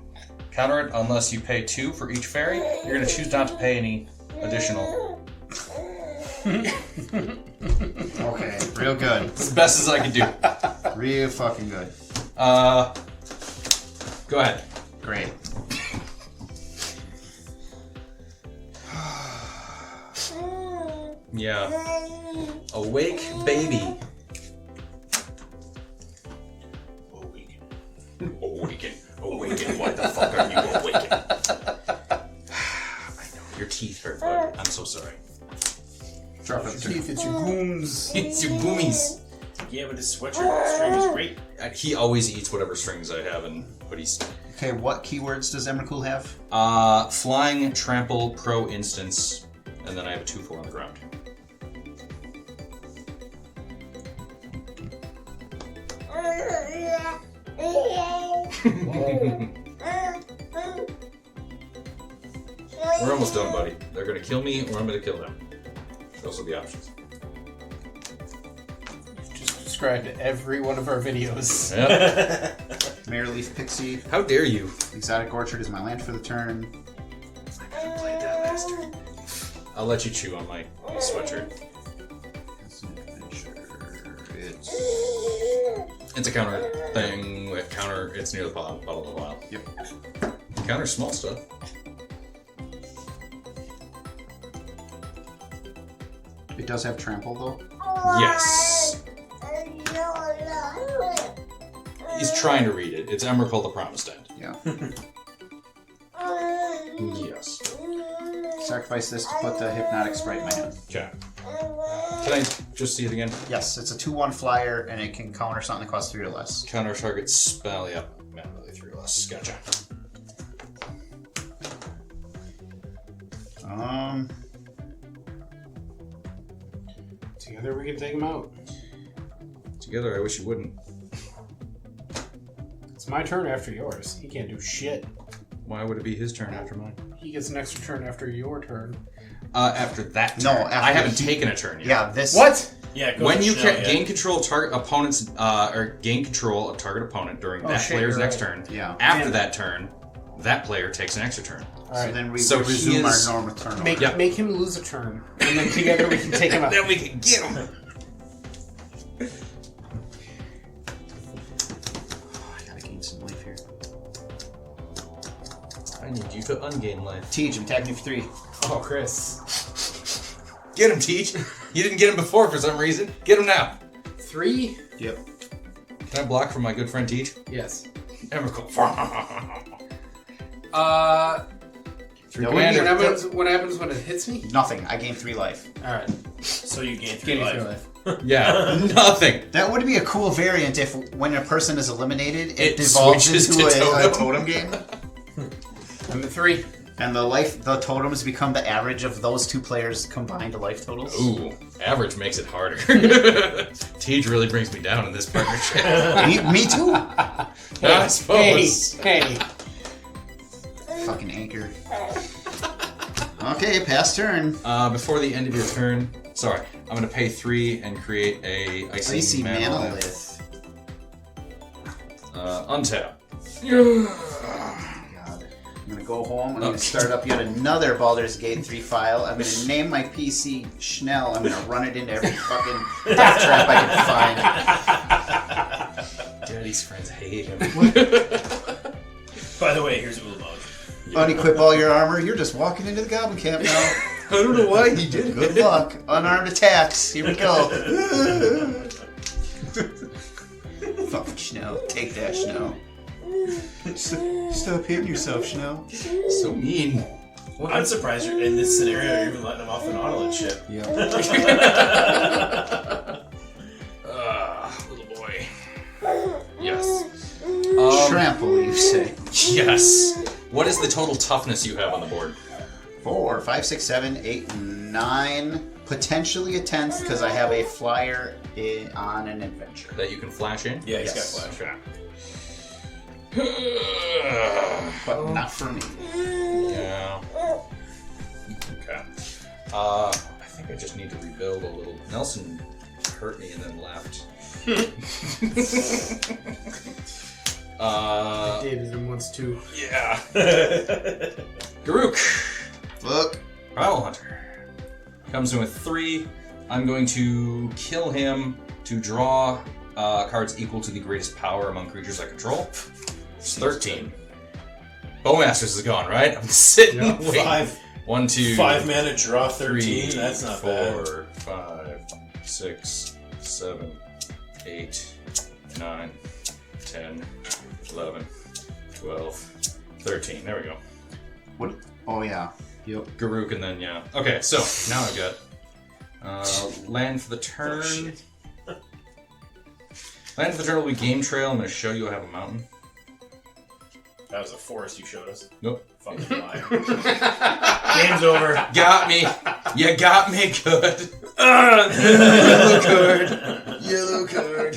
Counter it unless you pay 2 for each fairy. You're gonna choose not to pay any additional. Okay. Real good. It's the best as I can do. Real fucking good. Go ahead. Great. Yeah. Awake, baby. Awaken. Awaken. Awaken. Why the fuck are you awaken? I know. Your teeth hurt, bud. I'm so sorry. Drop Your it. teeth, it's your gooms. It's your boomies. Yeah, but his sweatshirt string is great. He always eats whatever strings I have in hoodies. Okay, what keywords does Emrakul have? Flying, trample, pro instance, and then I have a 2/4 on the ground. We're almost done, buddy. They're gonna kill me, or I'm gonna kill them. Those are the options. Just described every one of our videos. Yeah. Mareleaf Pixie. How dare you? Exotic Orchard is my land for the turn. I'll let you chew on my sweatshirt. It's an adventure. It's a counter thing with counter. It's near the bottom of the wild. Yep. Counter small stuff. It does have trample though. Yes. He's trying to read it. It's Emrakul the Promised End. Yeah. Yes. Sacrifice this to put the Hypnotic Sprite in my hand. Okay. Can I just see it again? Yes, it's a 2/1 flyer, and it can counter something that costs 3 or less. Counter target spell. Yep. Man, really 3 less. Gotcha. Together we can take him out. Together, I wish you wouldn't. It's my turn after yours. He can't do shit. Why would it be his turn after mine? He gets an extra turn after your turn. After that No, turn. after I haven't he- taken a turn yet. Yeah, this. What? Yeah, go When ahead, you Chanel, can yeah. gain control of target opponent's or gain control of target opponent during that shit, player's you're next right. turn. Yeah. After that turn, that player takes an extra turn. So then we So he resume is- our normal turn. Make, Yeah. make him lose a turn, and then together we can take him out. Then we can get him. I gotta gain some life here. I need you to ungain life. Teach, I'm attacking you for 3. Oh, Chris. Get him, Teach. You didn't get him before for some reason. Get him now. 3? Yep. Can I block for my good friend Teach? Yes. Emrakul. Three No, commander. What happens when it hits me? Nothing. I gain 3 life. Alright. So you gain 3 Gain life. 3 life. Yeah, nothing. That would be a cool variant if, when a person is eliminated, it It devolves switches into to a totem. totem game. I'm at 3. And the totems become the average of those 2 players' combined life totals. Ooh, average makes it harder. Teach really brings me down in this partnership. Me too. I suppose. Hey. Fucking anchor. Okay, pass turn. Before the end of your turn, sorry, I'm gonna pay 3 and create a icy Manolith. Untap. God. I'm gonna go home. I'm gonna start up yet another Baldur's Gate 3 file. I'm gonna name my PC Schnell. I'm gonna run it into every fucking death trap I can find. Daddy's friends hate him. By the way, here's Ulog. Unequip all your armor. You're just walking into the goblin camp now. I don't know why he did Good luck. Unarmed attacks. Here we go. Fuck Schnell. Take that, Schnell. Stop hitting yourself, Schnell. So mean. I'm surprised you're in this scenario. You're even letting him off the Nautilus ship. Yeah. Little boy. Yes. Trample, you say. Yes. What is the total toughness you have on the board? 4, 5, 6, 7, 8, 9. Potentially a 10th because I have a flyer on an adventure. That you can flash in? Yeah, he's Yes. got flash. But not for me. Yeah. Okay. I think I just need to rebuild a little. Nelson hurt me and then left. Dated him once too. Yeah. Garuk. Look. Primal Hunter. Comes in with 3. I'm going to kill him to draw cards equal to the greatest power among creatures I control. It's 13. Bowmasters is gone, right? I'm sitting waiting. 5 1, 2, 5 mana draw 13. 3, That's not bad. 4, 5, 6, 7, 8, 9, 10, 11, 12, 13. There we go. What? Oh, yeah. Yep. Garuk and then, yeah. Okay, so now I've got land for the turn. Land for the turn will be Game Trail. I'm going to show you I have a mountain. That was a forest you showed us. Nope. Fucking liar. Game's over. Got me. You got me good. Yellow card. Yellow card.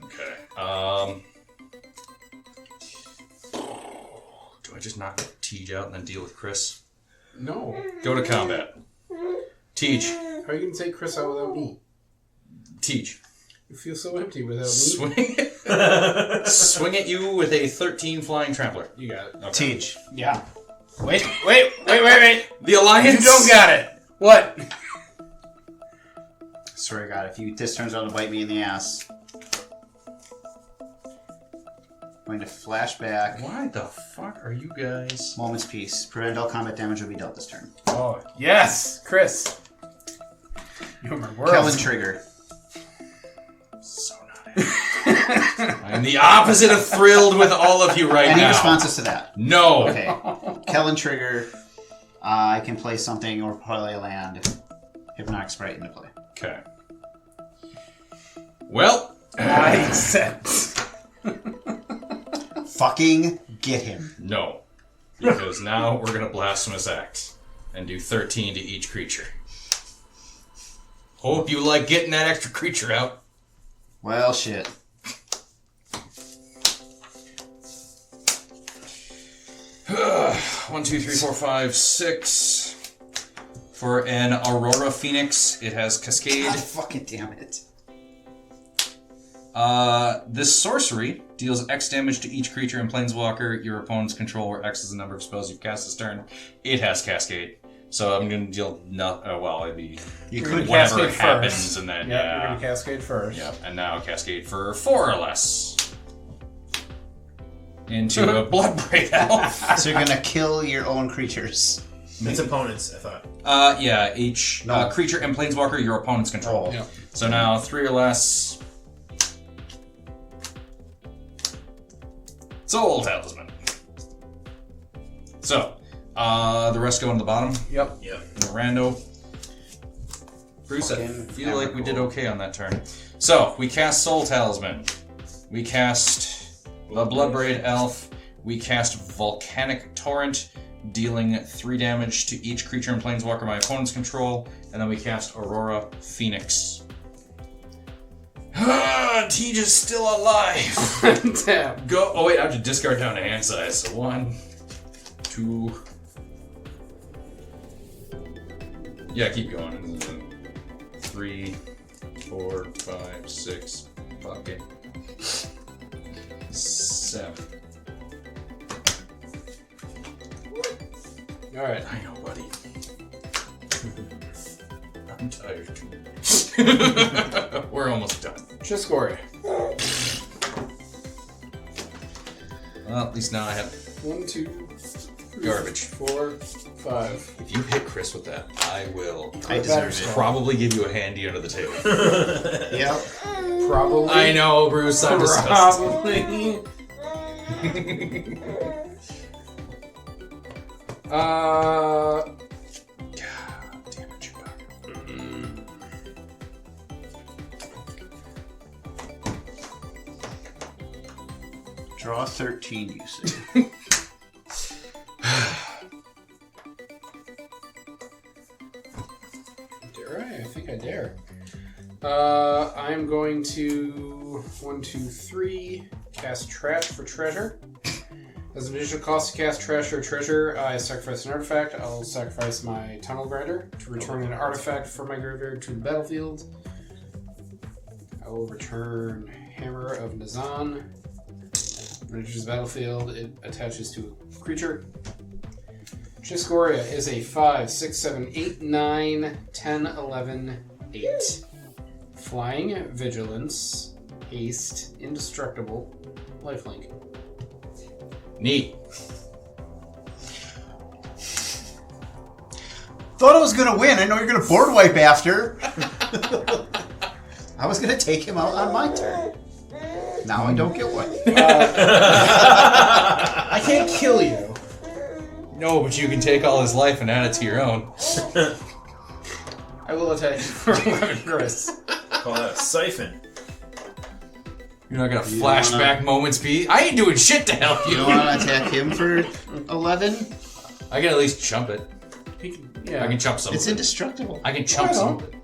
Okay. Do I just knock Tej out and then deal with Chris? No. Go to combat. Tej. How are you going to take Chris out without me? Tej. You feel so empty without me. Swing at you with a 13 flying trampler. You got it. Okay. Teach. Yeah. Wait. The Alliance. You don't got it. What? Swear to God, if this turns out to bite me in the ass. I'm going to flash back. Why the fuck are you guys? Moment's peace. Prevent all combat damage will be dealt this turn. Oh, yes. Chris. You are my world. Kellan trigger. So not happy. I'm the opposite of thrilled with all of you right Any now. responses to that? No. Okay. Kellan trigger. I can play something or play a land. Hypnotic Sprite into play. Okay. Well. I accept. Fucking get him. No. Because now we're going to Blasphemous Act and do 13 to each creature. Hope you like getting that extra creature out. Well, shit. One, two, three, four, five, six. For an Aurora Phoenix, it has Cascade. God fucking damn it. This sorcery deals X damage to each creature and planeswalker your opponent's control, where X is the number of spells you've cast this turn. It has Cascade. So I'm going to deal it'd be You You're could gonna whatever Cascade happens, first. and then Yeah, you're going to Cascade first. Yep, and now Cascade for 4 or less. Into a Bloodbraid Elf. So you're gonna kill your own creatures. It's opponents, I thought. Yeah, each creature and planeswalker your opponent's control. Yep. So now 3 or less. Soul Talisman. So, the rest go on the bottom. Yep. Yep. In the rando. Bruce, I Fucking feel like we did cool. okay on that turn. So, we cast Soul Talisman. We cast the Bloodbraid Elf. We cast Volcanic Torrent, dealing 3 damage to each creature and planeswalker my opponent's control. And then we cast Aurora Phoenix. Tej is still alive. Damn. Go. Oh wait, I have to discard down to hand size. So 1, 2. Yeah, keep going. 3, 4, 5, 6. Fuck it. 7. Alright. I know, buddy. I'm tired too. We're almost done. Chiss-Goria. Well, at least now I have 1, 2, 3, garbage. 4, 5. If you hit Chris with that, I will I deserve it. probably give you a handy under the table. Yep. Probably. I know, Bruce. I'm disgusted. Probably. God damn it, Chewbacca. Draw 13, you say. Dare I? I think I dare. I'm going to 1, 2, 3 cast Trash for Treasure. As an additional cost to cast Trash or Treasure, I sacrifice an artifact. I'll sacrifice my Tunnel Grinder to return an artifact from my graveyard to the battlefield. I will return Hammer of Nazan. When it enters the battlefield, it attaches to a creature. Chiss-Goria is a 5, 6, 7, 8, 9, 10, 11, 8. Flying, Vigilance, Haste, Indestructible, Lifelink. Neat. Thought I was gonna win. I know you're gonna board wipe after. I was gonna take him out on my turn. Now I don't get one. I can't kill you. No, but you can take all his life and add it to your own. I will attack you for 11 Chris. Call that a siphon. You're not gonna You flashback moments be. I ain't doing shit to help You you. don't want to attack him for 11? I can at least chump it. He can, yeah. I can chump some It's of it. indestructible. I can chump some of it.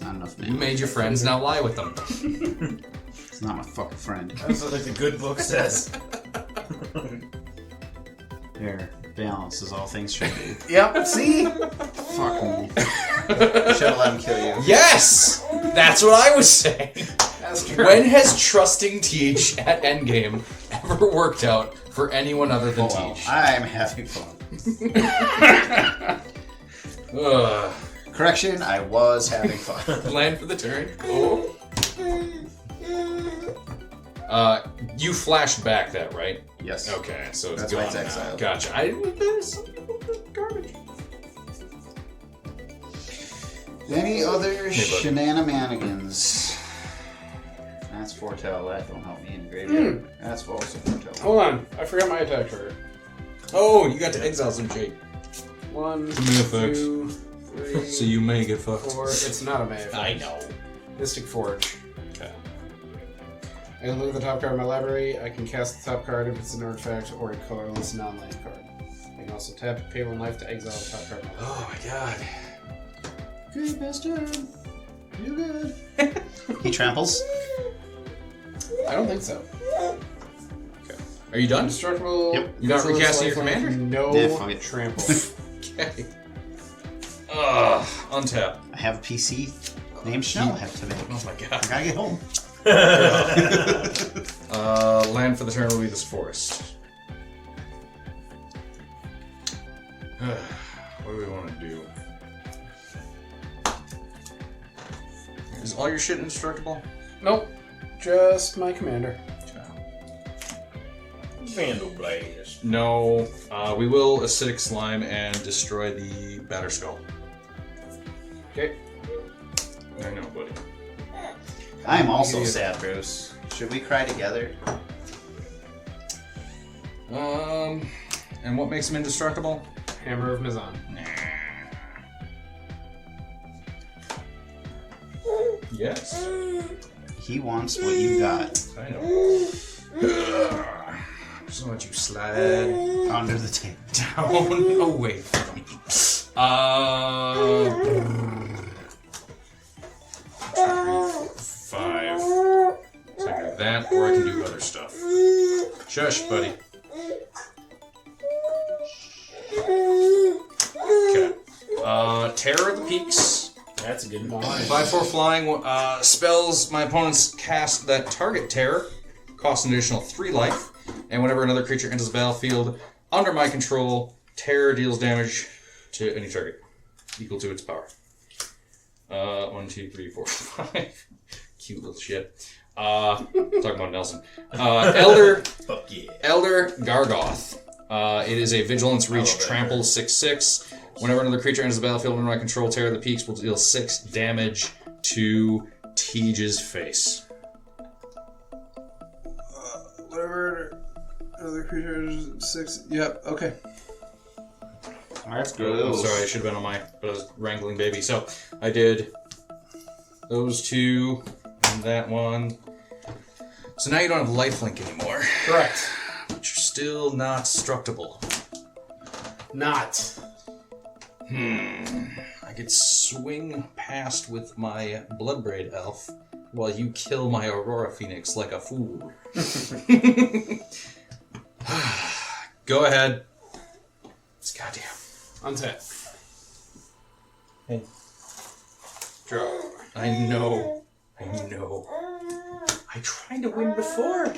Not enough, You man. made your friends, now lie with them. It's not my fucking friend. That's what like the good book says. There. Balance is all things should be. Yep. See? Fuck me. Should have let him kill you. Yes! That's what I was saying. That's true. When has trusting Teach at Endgame ever worked out for anyone other than Well, Teach? I'm having fun. Ugh. Correction, I was having fun. Land for the turn. Cool. You flashed back that, right? Yes. Okay, so it's That's why gone it's now. exiled. Gotcha. Some people put garbage. Any other bud. shenanigans? That's foretell. That don't help me in graveyard. That's also foretell. Hold on. I forgot my attack trigger. Oh, you got to exile some shit. 1, Too many effects. 2, 3, So you may get fucked. 4. It's not a May. I know. Mystic Forge. Okay. I can look at the top card of my library. I can cast the top card if it's an artifact or a colorless non-land card. I can also tap, pay 1 life to exile the top card of my library. Oh my god. Good bastard. You good. He tramples. I don't think so. Are you done? Indestructible. Yep. You got recasting your lifelink, commander? No Yeah, fuck it. trample. Okay. Ugh. Untap. I have a PC named Schnell I have to make. Oh my I god. gotta get home. Land for the turn will be this forest. What do we want to do? Is all your shit indestructible? Nope. Just my commander. Vandal Blaze. No. We will acidic slime and destroy the batter skull. Okay. I know, buddy. I'm also sad, Bruce. Should we cry together? And what makes him indestructible? Hammer of Mizan. Yes. He wants what you got I know. Just let you slide under the table. down away from me. 5. So I can do that, or I can do other stuff. Shush, buddy. Okay. Terror of the Peaks. That's a good one. 5/4 flying spells my opponents cast that target terror, costs an additional 3 life, and whenever another creature enters the battlefield under my control, terror deals damage to any target equal to its power. 1, 2, 3, 4, 5. Cute little shit. Talking about Nelson. Elder Fuck yeah. Elder Gargoth. It is a Vigilance Reach Trample 6/6. Whenever another creature enters the battlefield under my control, Terror of the Peaks will deal 6 damage to Tiege's face. Whatever. Other creatures, 6. Yep, okay. That's Oh, sorry, I should have been on my, but I was wrangling baby. So I did those 2 and that one. So now you don't have lifelink anymore, Correct. but you're still not destructible. Not. I could swing past with my Bloodbraid Elf while you kill my Aurora Phoenix like a fool. Go ahead. It's goddamn. Untap. Hey. Draw. I know. I tried to win before.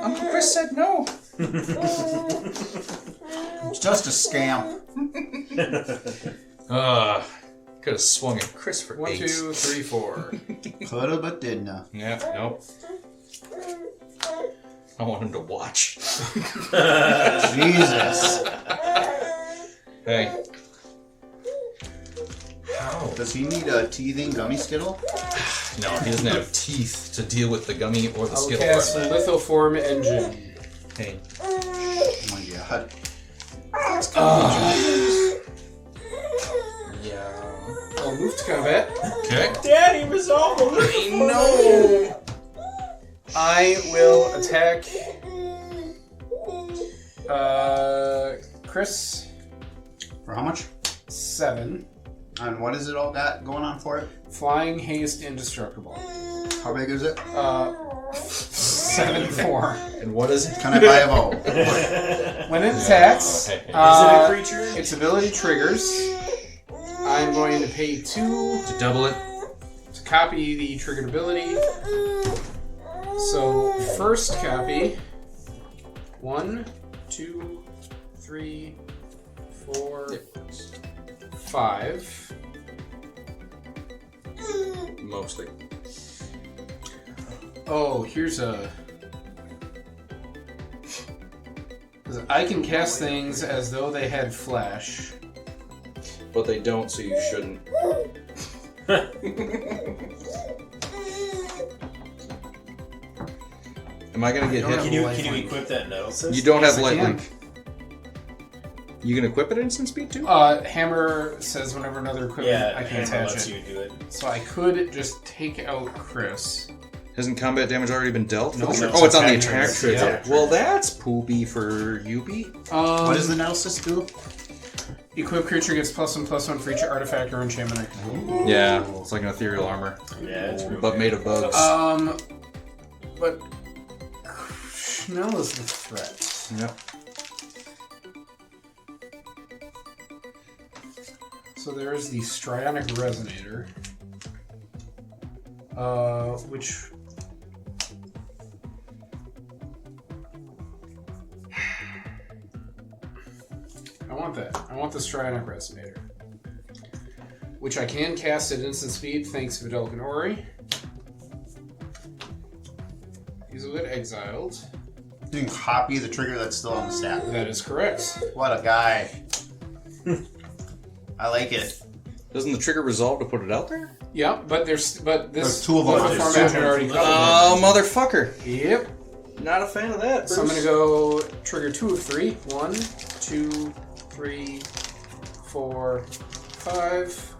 Uncle Chris said no. It's just a scam. Could have swung at Chris for 1, 8. 2, 3, 4. Coulda, but didn't. Yeah, nope. I want him to watch. Jesus. Hey. How? Does he need a teething gummy skittle? No, he doesn't have teeth to deal with the gummy or the I'll skittle cast part. Lithoform Engine. Hey. Oh my god. Yeah. will move to combat. Okay. Daddy, resolve a little. No! I will attack Chris. For how much? 7. And what is it all got going on for it? Flying, haste, indestructible. How big is it? 7-4. And what is it? Can I buy a bow? When it attacks, Is it a creature? its ability triggers. I'm going to pay 2 To double it. to copy the triggered ability. So, first copy. 1, 2, 3, 4, 5. Mostly. Oh, here's a... 'Cause I can cast things as though they had flash. But they don't, so you shouldn't. Am I gonna get hit? Can you equip that now? You don't Yes, have I can. lifelink. You can equip it at instant speed too? Hammer says whenever another equipment Yeah, I can Hammer attach lets it. you do it. So I could just take out Chris. Hasn't combat damage already been dealt? No, For the no, oh, it's on the attack attack trigger. trigger. Yeah. Well, that's poopy for Yubi. What does the Nixilis do? Equip creature gets +1/+1 for each artifact or enchantment I control. Yeah, it's like an ethereal armor, Yeah, it's real but good. made of bugs. But Schnell is the threat. Yep. So there's the Strionic Resonator, which I want that. I want the Strionic Resonator, which I can cast at instant speed thanks to Vidal Ori. He's a bit exiled. You can copy the trigger that's still on the staff. That is correct. What a guy. I like it. Doesn't the trigger resolve to put it out there? Yeah, but this There's 2 of them. format had already covered. Oh, motherfucker! Yep. Not a fan of that. So I'm gonna go trigger 2 of 3. 1, 2, 3, 4, 5.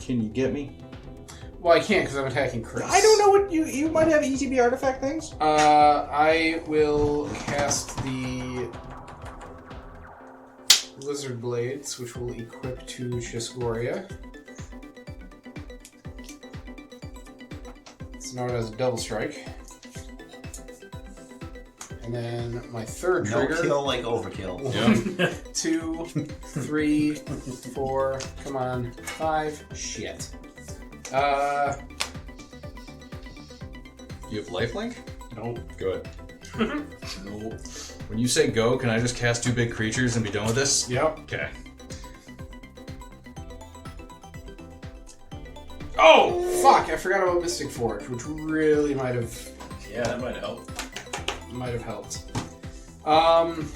Can you get me? Well, I can't because I'm attacking Chris. I don't know what you might have ETB artifact things. I will cast the Lizard Blades, which will equip to Chiss-Goria. So now it has a double strike. And then my third No trigger. kill like overkill. 2, 3, 4, come on, 5. Shit. You have lifelink? Nope. Good. Nope. When you say go, can I just cast 2 big creatures and be done with this? Yep. Okay. Oh, fuck! I forgot about Mystic Forge, which really might have Yeah, that might help. helped.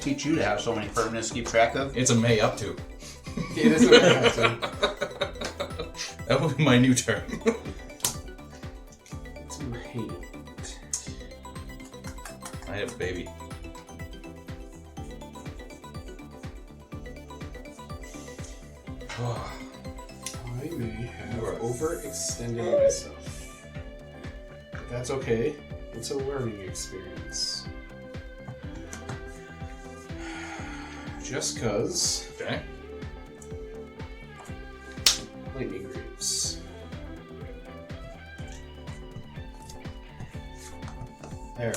Teach you to have so many permanents to keep track of. It's a May up to. It is a penalty. That will be my new term. It's a pain. I have a baby. I may have overextended myself. But that's okay. It's a learning experience. Just cause. Okay. Lightning Greaves. There.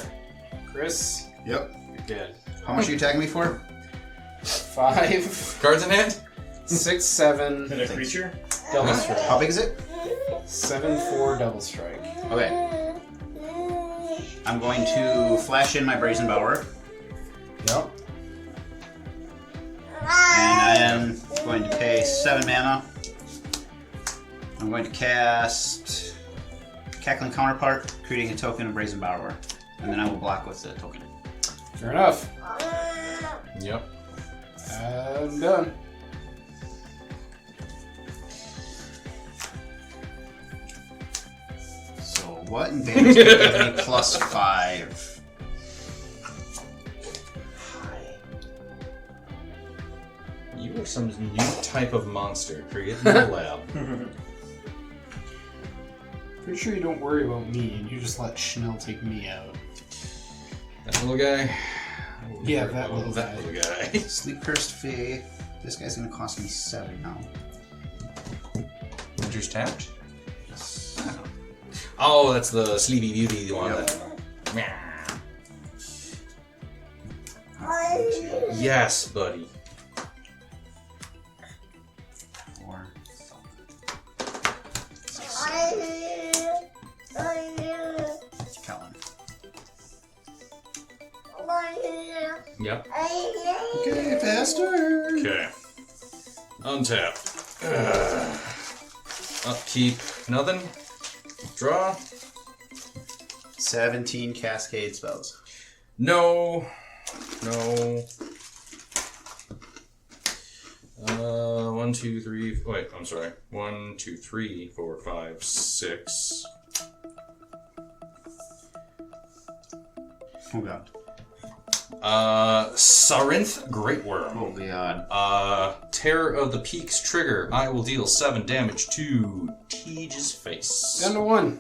Chris, Yep. you're dead. How much are you tagging me for? 5, Cards in hand? 6, 7, And a creature? double strike. How big is it? 7-4 double strike. Okay. I'm going to flash in my Brazen Bower. Yep. And I am going to pay 7 mana. I'm going to cast Cackling Counterpart, creating a token of Brazen Bower. And then I will block with the token. Fair enough. Yep. I'm done. So what in Vegas can give me +5? You are some new type of monster created in the lab. Pretty sure you don't worry about me, and you just let Schnell take me out. That little guy? Yeah, that little guy. Sleep Cursed Fey. This guy's gonna cost me 7 now. Winter's Tapped? Oh, that's the Sleepy Beauty, the one that... Yes, buddy. 4. Kellan. Yep. Okay, faster. Okay. Untap. Upkeep. Nothing. Draw. 17 cascade spells. No. 1, 2, 3. Wait, I'm sorry. 1, 2, 3, 4, 5, 6. Oh god. Sarinth Greatworm. Oh god. Terror of the Peaks trigger. I will deal 7 damage to Tiege's face. Down to 1.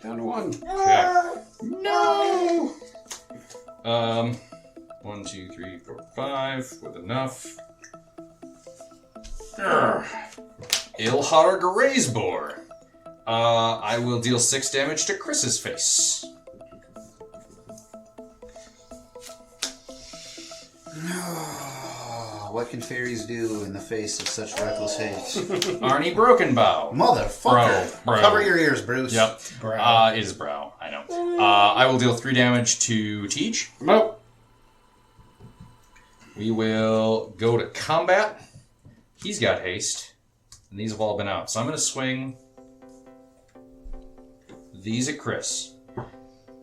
Down to 1. Okay. No! 1, 2, 3, 4, 5 with enough. Ilhar Grazebore. I will deal 6 damage to Chris's face. What can fairies do in the face of such reckless hate? Arnie Brokenbow. Motherfucker! Bro. Cover your ears, Bruce. Yep. Brow. It is Brow. I know. I will deal 3 damage to Teach. Nope. We will go to combat. He's got haste. And these have all been out. So I'm going to swing these at Chris.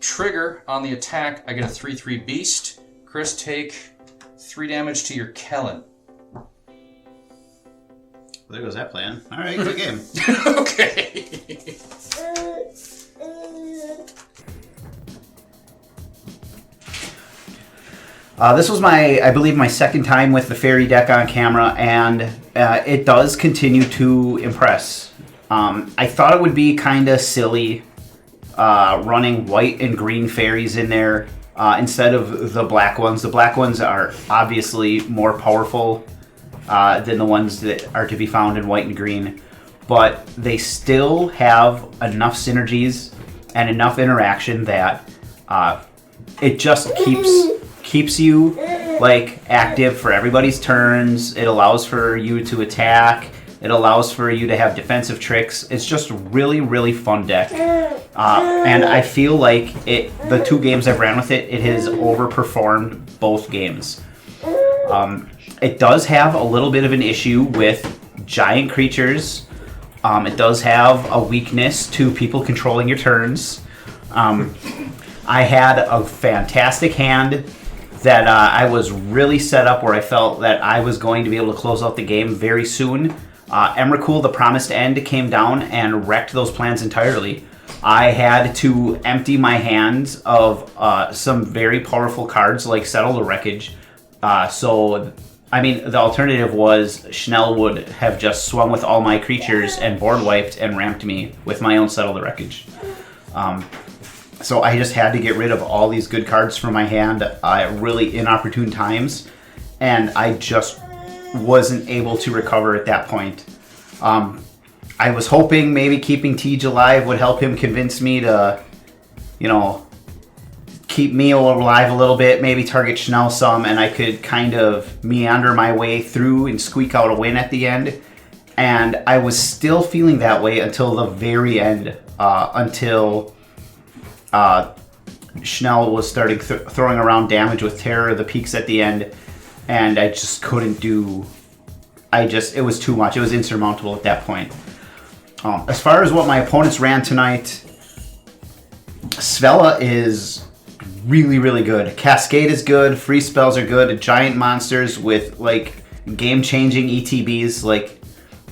Trigger on the attack. I get a 3/3 beast. Chris, take 3 damage to your Kellan. There goes that plan. Alright, good game. Okay. This was I believe, my second time with the fairy deck on camera, and it does continue to impress. I thought it would be kind of silly running white and green fairies in there instead of the black ones. The black ones are obviously more powerful than the ones that are to be found in white and green, but they still have enough synergies and enough interaction that it just keeps you like active for everybody's turns. It allows for you to attack. It allows for you to have defensive tricks. It's just a really, really fun deck. And I feel like the 2 games I've ran with it has overperformed both games. It does have a little bit of an issue with giant creatures. It does have a weakness to people controlling your turns. I had a fantastic hand that I was really set up where I felt that I was going to be able to close out the game very soon. Emrakul, the Promised End, came down and wrecked those plans entirely. I had to empty my hands of some very powerful cards like Settle the Wreckage. The alternative was Schnell would have just swung with all my creatures and board wiped and ramped me with my own Settle the Wreckage. So I just had to get rid of all these good cards from my hand at really inopportune times, and I just wasn't able to recover at that point. I was hoping maybe keeping Tej alive would help him convince me to, keep me alive a little bit, maybe target Schnell some, and I could kind of meander my way through and squeak out a win at the end. And I was still feeling that way until the very end, until Schnell was starting throwing around damage with Terror of the Peaks at the end, and I just couldn't do... it was too much. It was insurmountable at that point. As far as what my opponents ran tonight, Svella is really, really good. Cascade is good. Free spells are good. Giant monsters with, game-changing ETBs.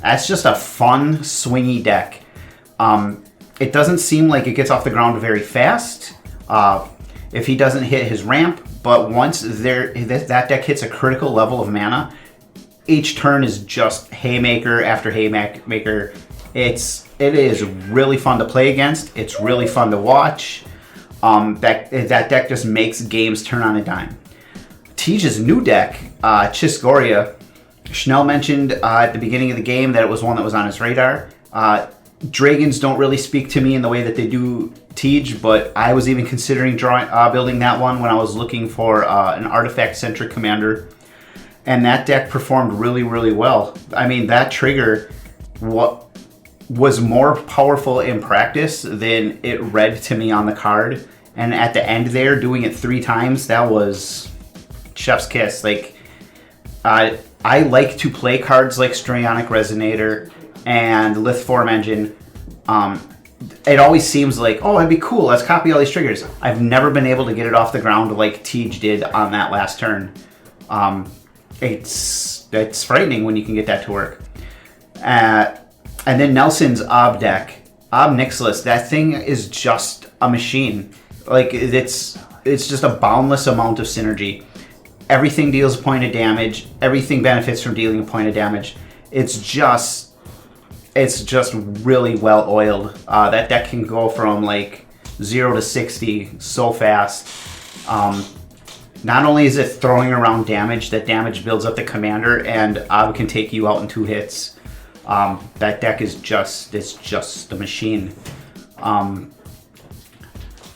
That's just a fun, swingy deck. It doesn't seem like it gets off the ground very fast. if he doesn't hit his ramp, but once that deck hits a critical level of mana, each turn is just haymaker after haymaker. It is really fun to play against. It's really fun to watch. That deck just makes games turn on a dime. Tej's new deck, Chiss-Goria, Schnell mentioned at the beginning of the game that it was one that was on his radar. Dragons don't really speak to me in the way that they do Tej, but I was even considering building that one when I was looking for an artifact-centric commander. And that deck performed really, really well. I mean, that trigger was more powerful in practice than it read to me on the card. And at the end there, doing it 3 times, that was chef's kiss. Like, I like to play cards like Strionic Resonator and Lithform Engine. It always seems like, oh, it'd be cool, let's copy all these triggers. I've never been able to get it off the ground like Tej did on that last turn. It's frightening when you can get that to work. And then Nelson's Ob deck, Ob Nixilis, that thing is just a machine. Like, it's just a boundless amount of synergy. Everything deals a point of damage. Everything benefits from dealing a point of damage. It's just really well oiled. That deck can go from like 0 to 60 so fast. Not only is it throwing around damage, that damage builds up the commander, and Ob can take you out in 2 hits. That deck is just a machine.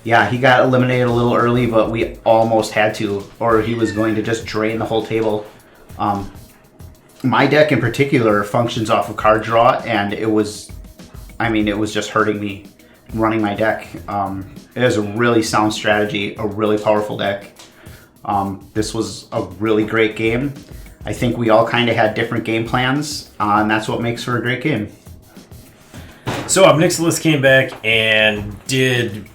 Yeah, he got eliminated a little early, but we almost had to, or he was going to just drain the whole table. My deck in particular functions off of card draw, and it was just hurting me running my deck. It is a really sound strategy, a really powerful deck. This was a really great game. I think we all kind of had different game plans, and that's what makes for a great game. So Nixilis came back and did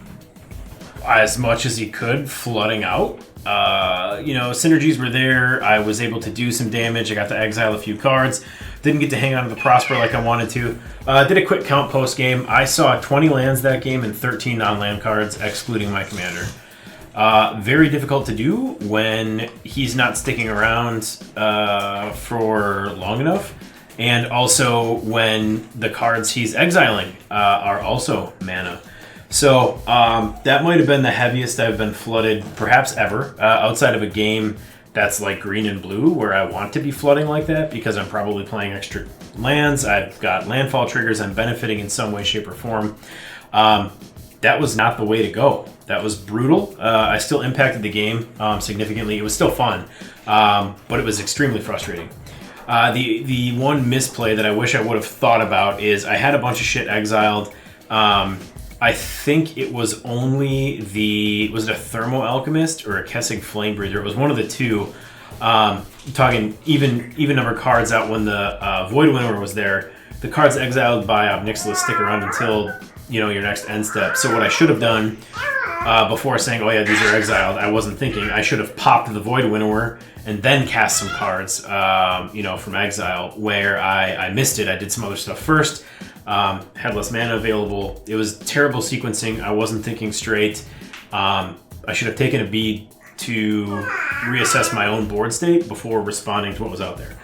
as much as he could, flooding out. Synergies were there. I was able to do some damage. I got to exile a few cards. Didn't get to hang on to the Prosper like I wanted to. Did a quick count post game. I saw 20 lands that game and 13 non-land cards, excluding my commander. Very difficult to do when he's not sticking around for long enough. And also when the cards he's exiling are also mana. So that might have been the heaviest I've been flooded perhaps ever, outside of a game that's like green and blue where I want to be flooding like that because I'm probably playing extra lands. I've got landfall triggers. I'm benefiting in some way, shape, or form. That was not the way to go. That was brutal. I still impacted the game significantly. It was still fun, but it was extremely frustrating. The one misplay that I wish I would have thought about is I had a bunch of shit exiled. I think it was only was it a Thermo Alchemist or a Kessig Flame Breather? It was one of the two. Talking even number cards out when the Void Winnower was there. The cards exiled by Nixilis stick around until your next end step. So what I should have done before saying, oh yeah, these are exiled, I wasn't thinking. I should have popped the Void Winnower and then cast some cards, from exile. Where I missed it. I did some other stuff first. Had less mana available. It was terrible sequencing. I wasn't thinking straight. I should have taken a beat to reassess my own board state before responding to what was out there.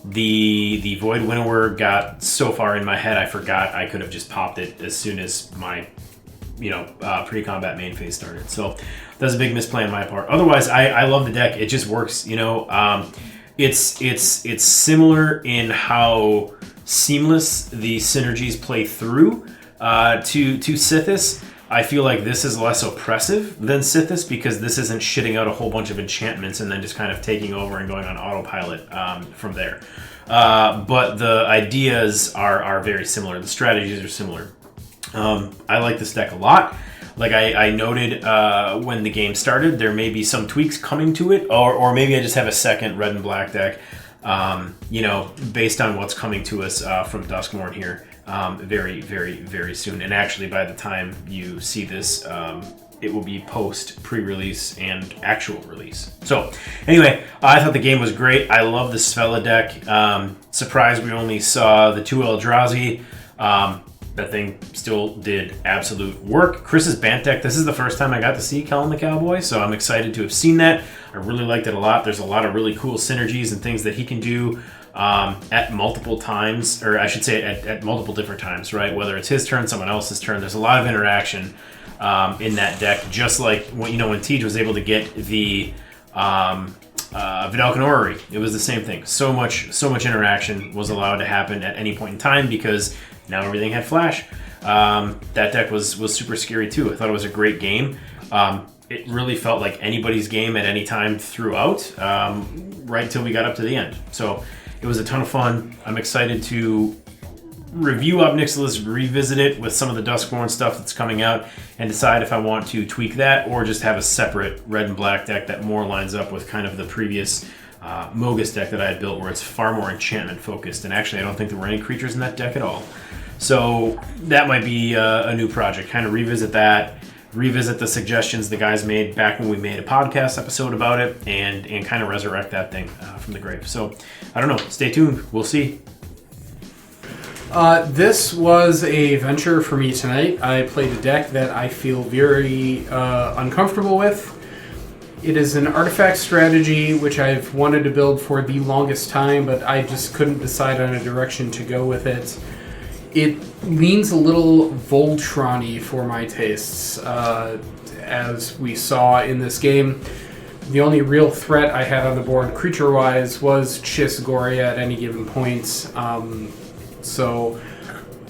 The Void Winnower got so far in my head, I forgot I could have just popped it as soon as my pre-combat main phase started. So that's a big misplay on my part. Otherwise, I love the deck. It just works. It's similar in how seamless the synergies play through to Sithis. I feel like this is less oppressive than Sithis because this isn't shitting out a whole bunch of enchantments and then just kind of taking over and going on autopilot from there. But the ideas are very similar. The strategies are similar. I like this deck a lot. Like I noted when the game started, there may be some tweaks coming to it, or maybe I just have a second red and black deck. Based on what's coming to us from Duskmourn here very, very, very soon. And actually, by the time you see this, it will be post pre-release and actual release. So, anyway, I thought the game was great. I love the Svella deck. Surprised we only saw the 2 Eldrazi. That thing still did absolute work. Chris's Bant deck, this is the first time I got to see Kellan the Cowboy, so I'm excited to have seen that. I really liked it a lot. There's a lot of really cool synergies and things that he can do at multiple times, or I should say at multiple different times, right? Whether it's his turn, someone else's turn, there's a lot of interaction in that deck, just like when Tej was able to get the Vidalcan Orrery. It was the same thing. So much interaction was allowed to happen at any point in time because now everything had flash. That deck was super scary too. I thought it was a great game. It really felt like anybody's game at any time throughout, right till we got up to the end. So it was a ton of fun. I'm excited to review Ob Nixilis, revisit it with some of the Duskborn stuff that's coming out, and decide if I want to tweak that or just have a separate red and black deck that more lines up with kind of the previous Mogus deck that I had built, where it's far more enchantment focused. And actually, I don't think there were any creatures in that deck at all. So that might be a new project. Kind of revisit that, revisit the suggestions the guys made back when we made a podcast episode about it, and kind of resurrect that thing from the grave. So I don't know. Stay tuned. We'll see. This was a venture for me tonight. I played a deck that I feel very uncomfortable with. It is an artifact strategy, which I've wanted to build for the longest time, but I just couldn't decide on a direction to go with it. It leans a little Voltron-y for my tastes, as we saw in this game. The only real threat I had on the board creature-wise was Chiss-Goria at any given point. So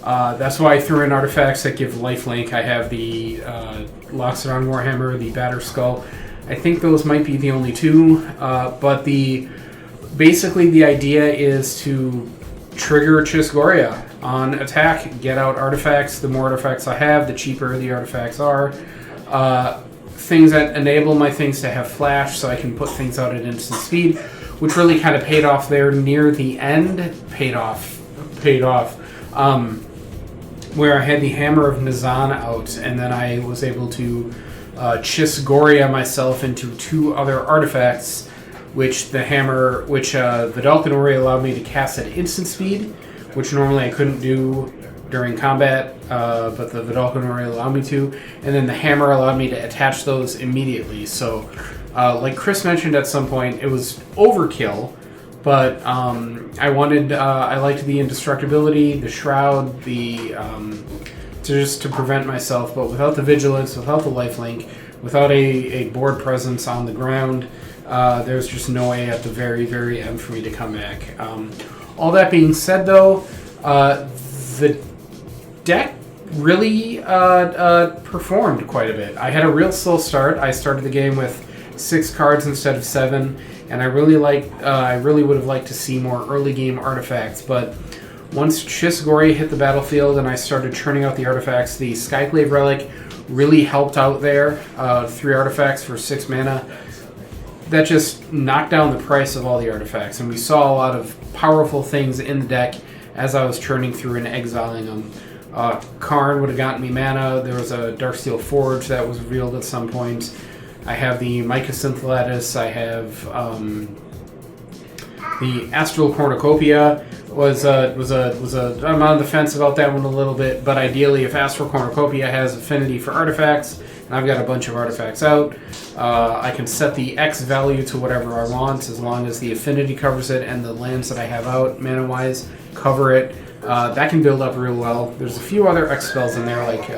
that's why I threw in artifacts that give lifelink. I have the Loxodon Warhammer, the Batter Skull. I think those might be the only two, but basically the idea is to trigger Chiss-Goria on attack, get out artifacts. The more artifacts I have, the cheaper the artifacts are. Things that enable my things to have flash, so I can put things out at instant speed, which really kind of paid off there near the end. Paid off. Where I had the Hammer of Nazan out, and then I was able to Chiss-Goria myself into two other artifacts, which Vidalcan Orrery allowed me to cast at instant speed, which normally I couldn't do during combat, but the Vidalcan Orrery allowed me to, and then the Hammer allowed me to attach those immediately. So, like Chris mentioned at some point, it was overkill, but I liked the indestructibility, the shroud, to prevent myself, but without the vigilance, without the lifelink, without a board presence on the ground, there's just no way at the very, very end for me to come back. All that being said, though, the deck really performed quite a bit. I had a real slow start. I started the game with 6 cards instead of 7, and I really would have liked to see more early game artifacts. But once Chiss-Goria hit the battlefield and I started churning out the artifacts, the Skyclave Relic really helped out there. 3 artifacts for 6 mana. That just knocked down the price of all the artifacts, and we saw a lot of powerful things in the deck as I was churning through and exiling them. Karn would have gotten me mana. There was a Darksteel Forge that was revealed at some point. I have the Mycosynth Lattice. I have the Astral Cornucopia. I'm on the fence about that one a little bit, but ideally, if Astral Cornucopia has affinity for artifacts, and I've got a bunch of artifacts out, I can set the X value to whatever I want, as long as the affinity covers it and the lands that I have out, mana-wise, cover it. That can build up real well. There's a few other X spells in there, like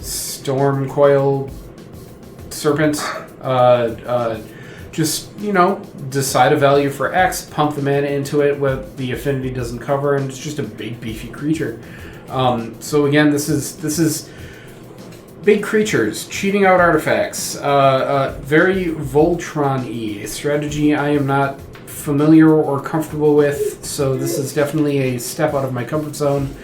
Storm Coil Serpent. Decide a value for X, pump the mana into it, what the affinity doesn't cover, and it's just a big, beefy creature. So again, this is big creatures, cheating out artifacts, very Voltron-y, a strategy I am not familiar or comfortable with, so this is definitely a step out of my comfort zone.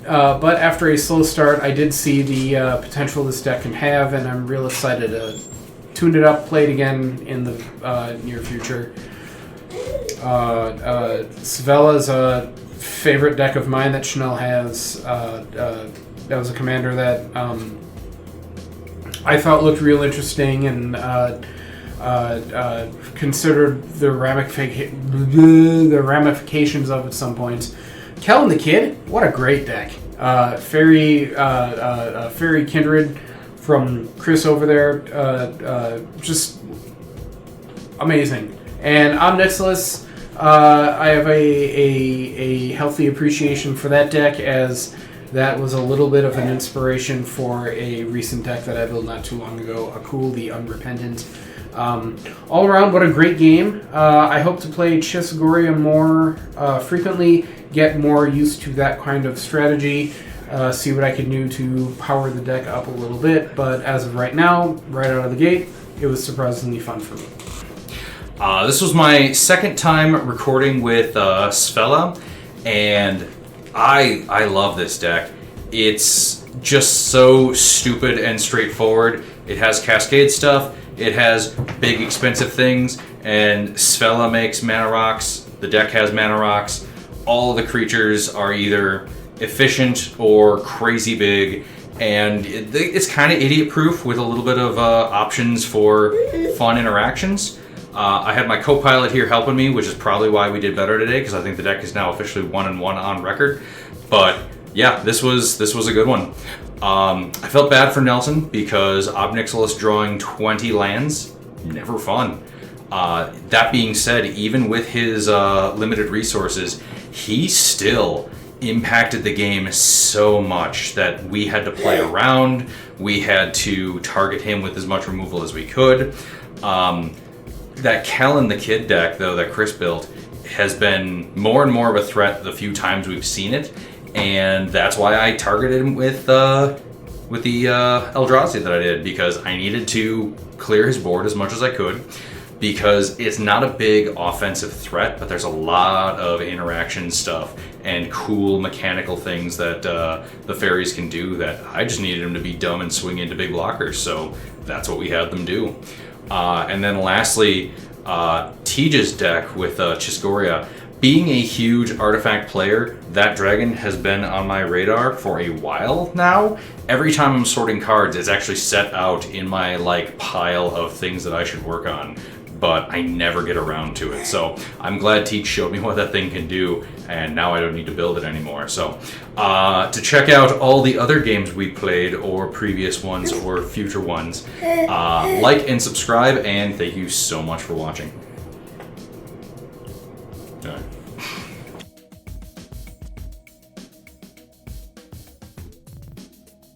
But after a slow start, I did see the potential this deck can have, and I'm real excited to tune it up, play it again in the near future. Svella's a favorite deck of mine that Chanel has. That was a commander that I thought looked real interesting, and considered the ramifications of at some points. Kellan the Kid, what a great deck. Fairy Kindred from Chris over there. Just amazing. And I'm Nixilis. I have a healthy appreciation for that deck, as that was a little bit of an inspiration for a recent deck that I built not too long ago, Akul the Unrepentant. All around, what a great game. I hope to play Chiss-Goria more frequently, get more used to that kind of strategy, see what I can do to power the deck up a little bit, but as of right now, right out of the gate, it was surprisingly fun for me. This was my second time recording with Svella, and I love this deck. It's just so stupid and straightforward. It has Cascade stuff, it has big expensive things, and Svella makes mana rocks, the deck has mana rocks. All of the creatures are either efficient or crazy big, and it's kind of idiot-proof with a little bit of options for fun interactions. I had my co-pilot here helping me, which is probably why we did better today, because I think the deck is now officially 1-1 on record. But yeah, this was a good one. I felt bad for Nelson because Ob Nixilis drawing 20 lands, never fun. That being said, even with his limited resources, he still impacted the game so much that we had to play around. We had to target him with as much removal as we could. That Kellan the Kid deck, though, that Chris built, has been more and more of a threat the few times we've seen it, and that's why I targeted him with the Eldrazi that I did, because I needed to clear his board as much as I could, because it's not a big offensive threat, but there's a lot of interaction stuff and cool mechanical things that the fairies can do that I just needed him to be dumb and swing into big blockers, so that's what we had them do. And then lastly, Tij's deck with Chiss-Goria. Being a huge artifact player, that dragon has been on my radar for a while now. Every time I'm sorting cards, it's actually set out in my pile of things that I should work on, but I never get around to it. So I'm glad Teach showed me what that thing can do, and now I don't need to build it anymore. So to check out all the other games we played, or previous ones, or future ones, like and subscribe, and thank you so much for watching. All right.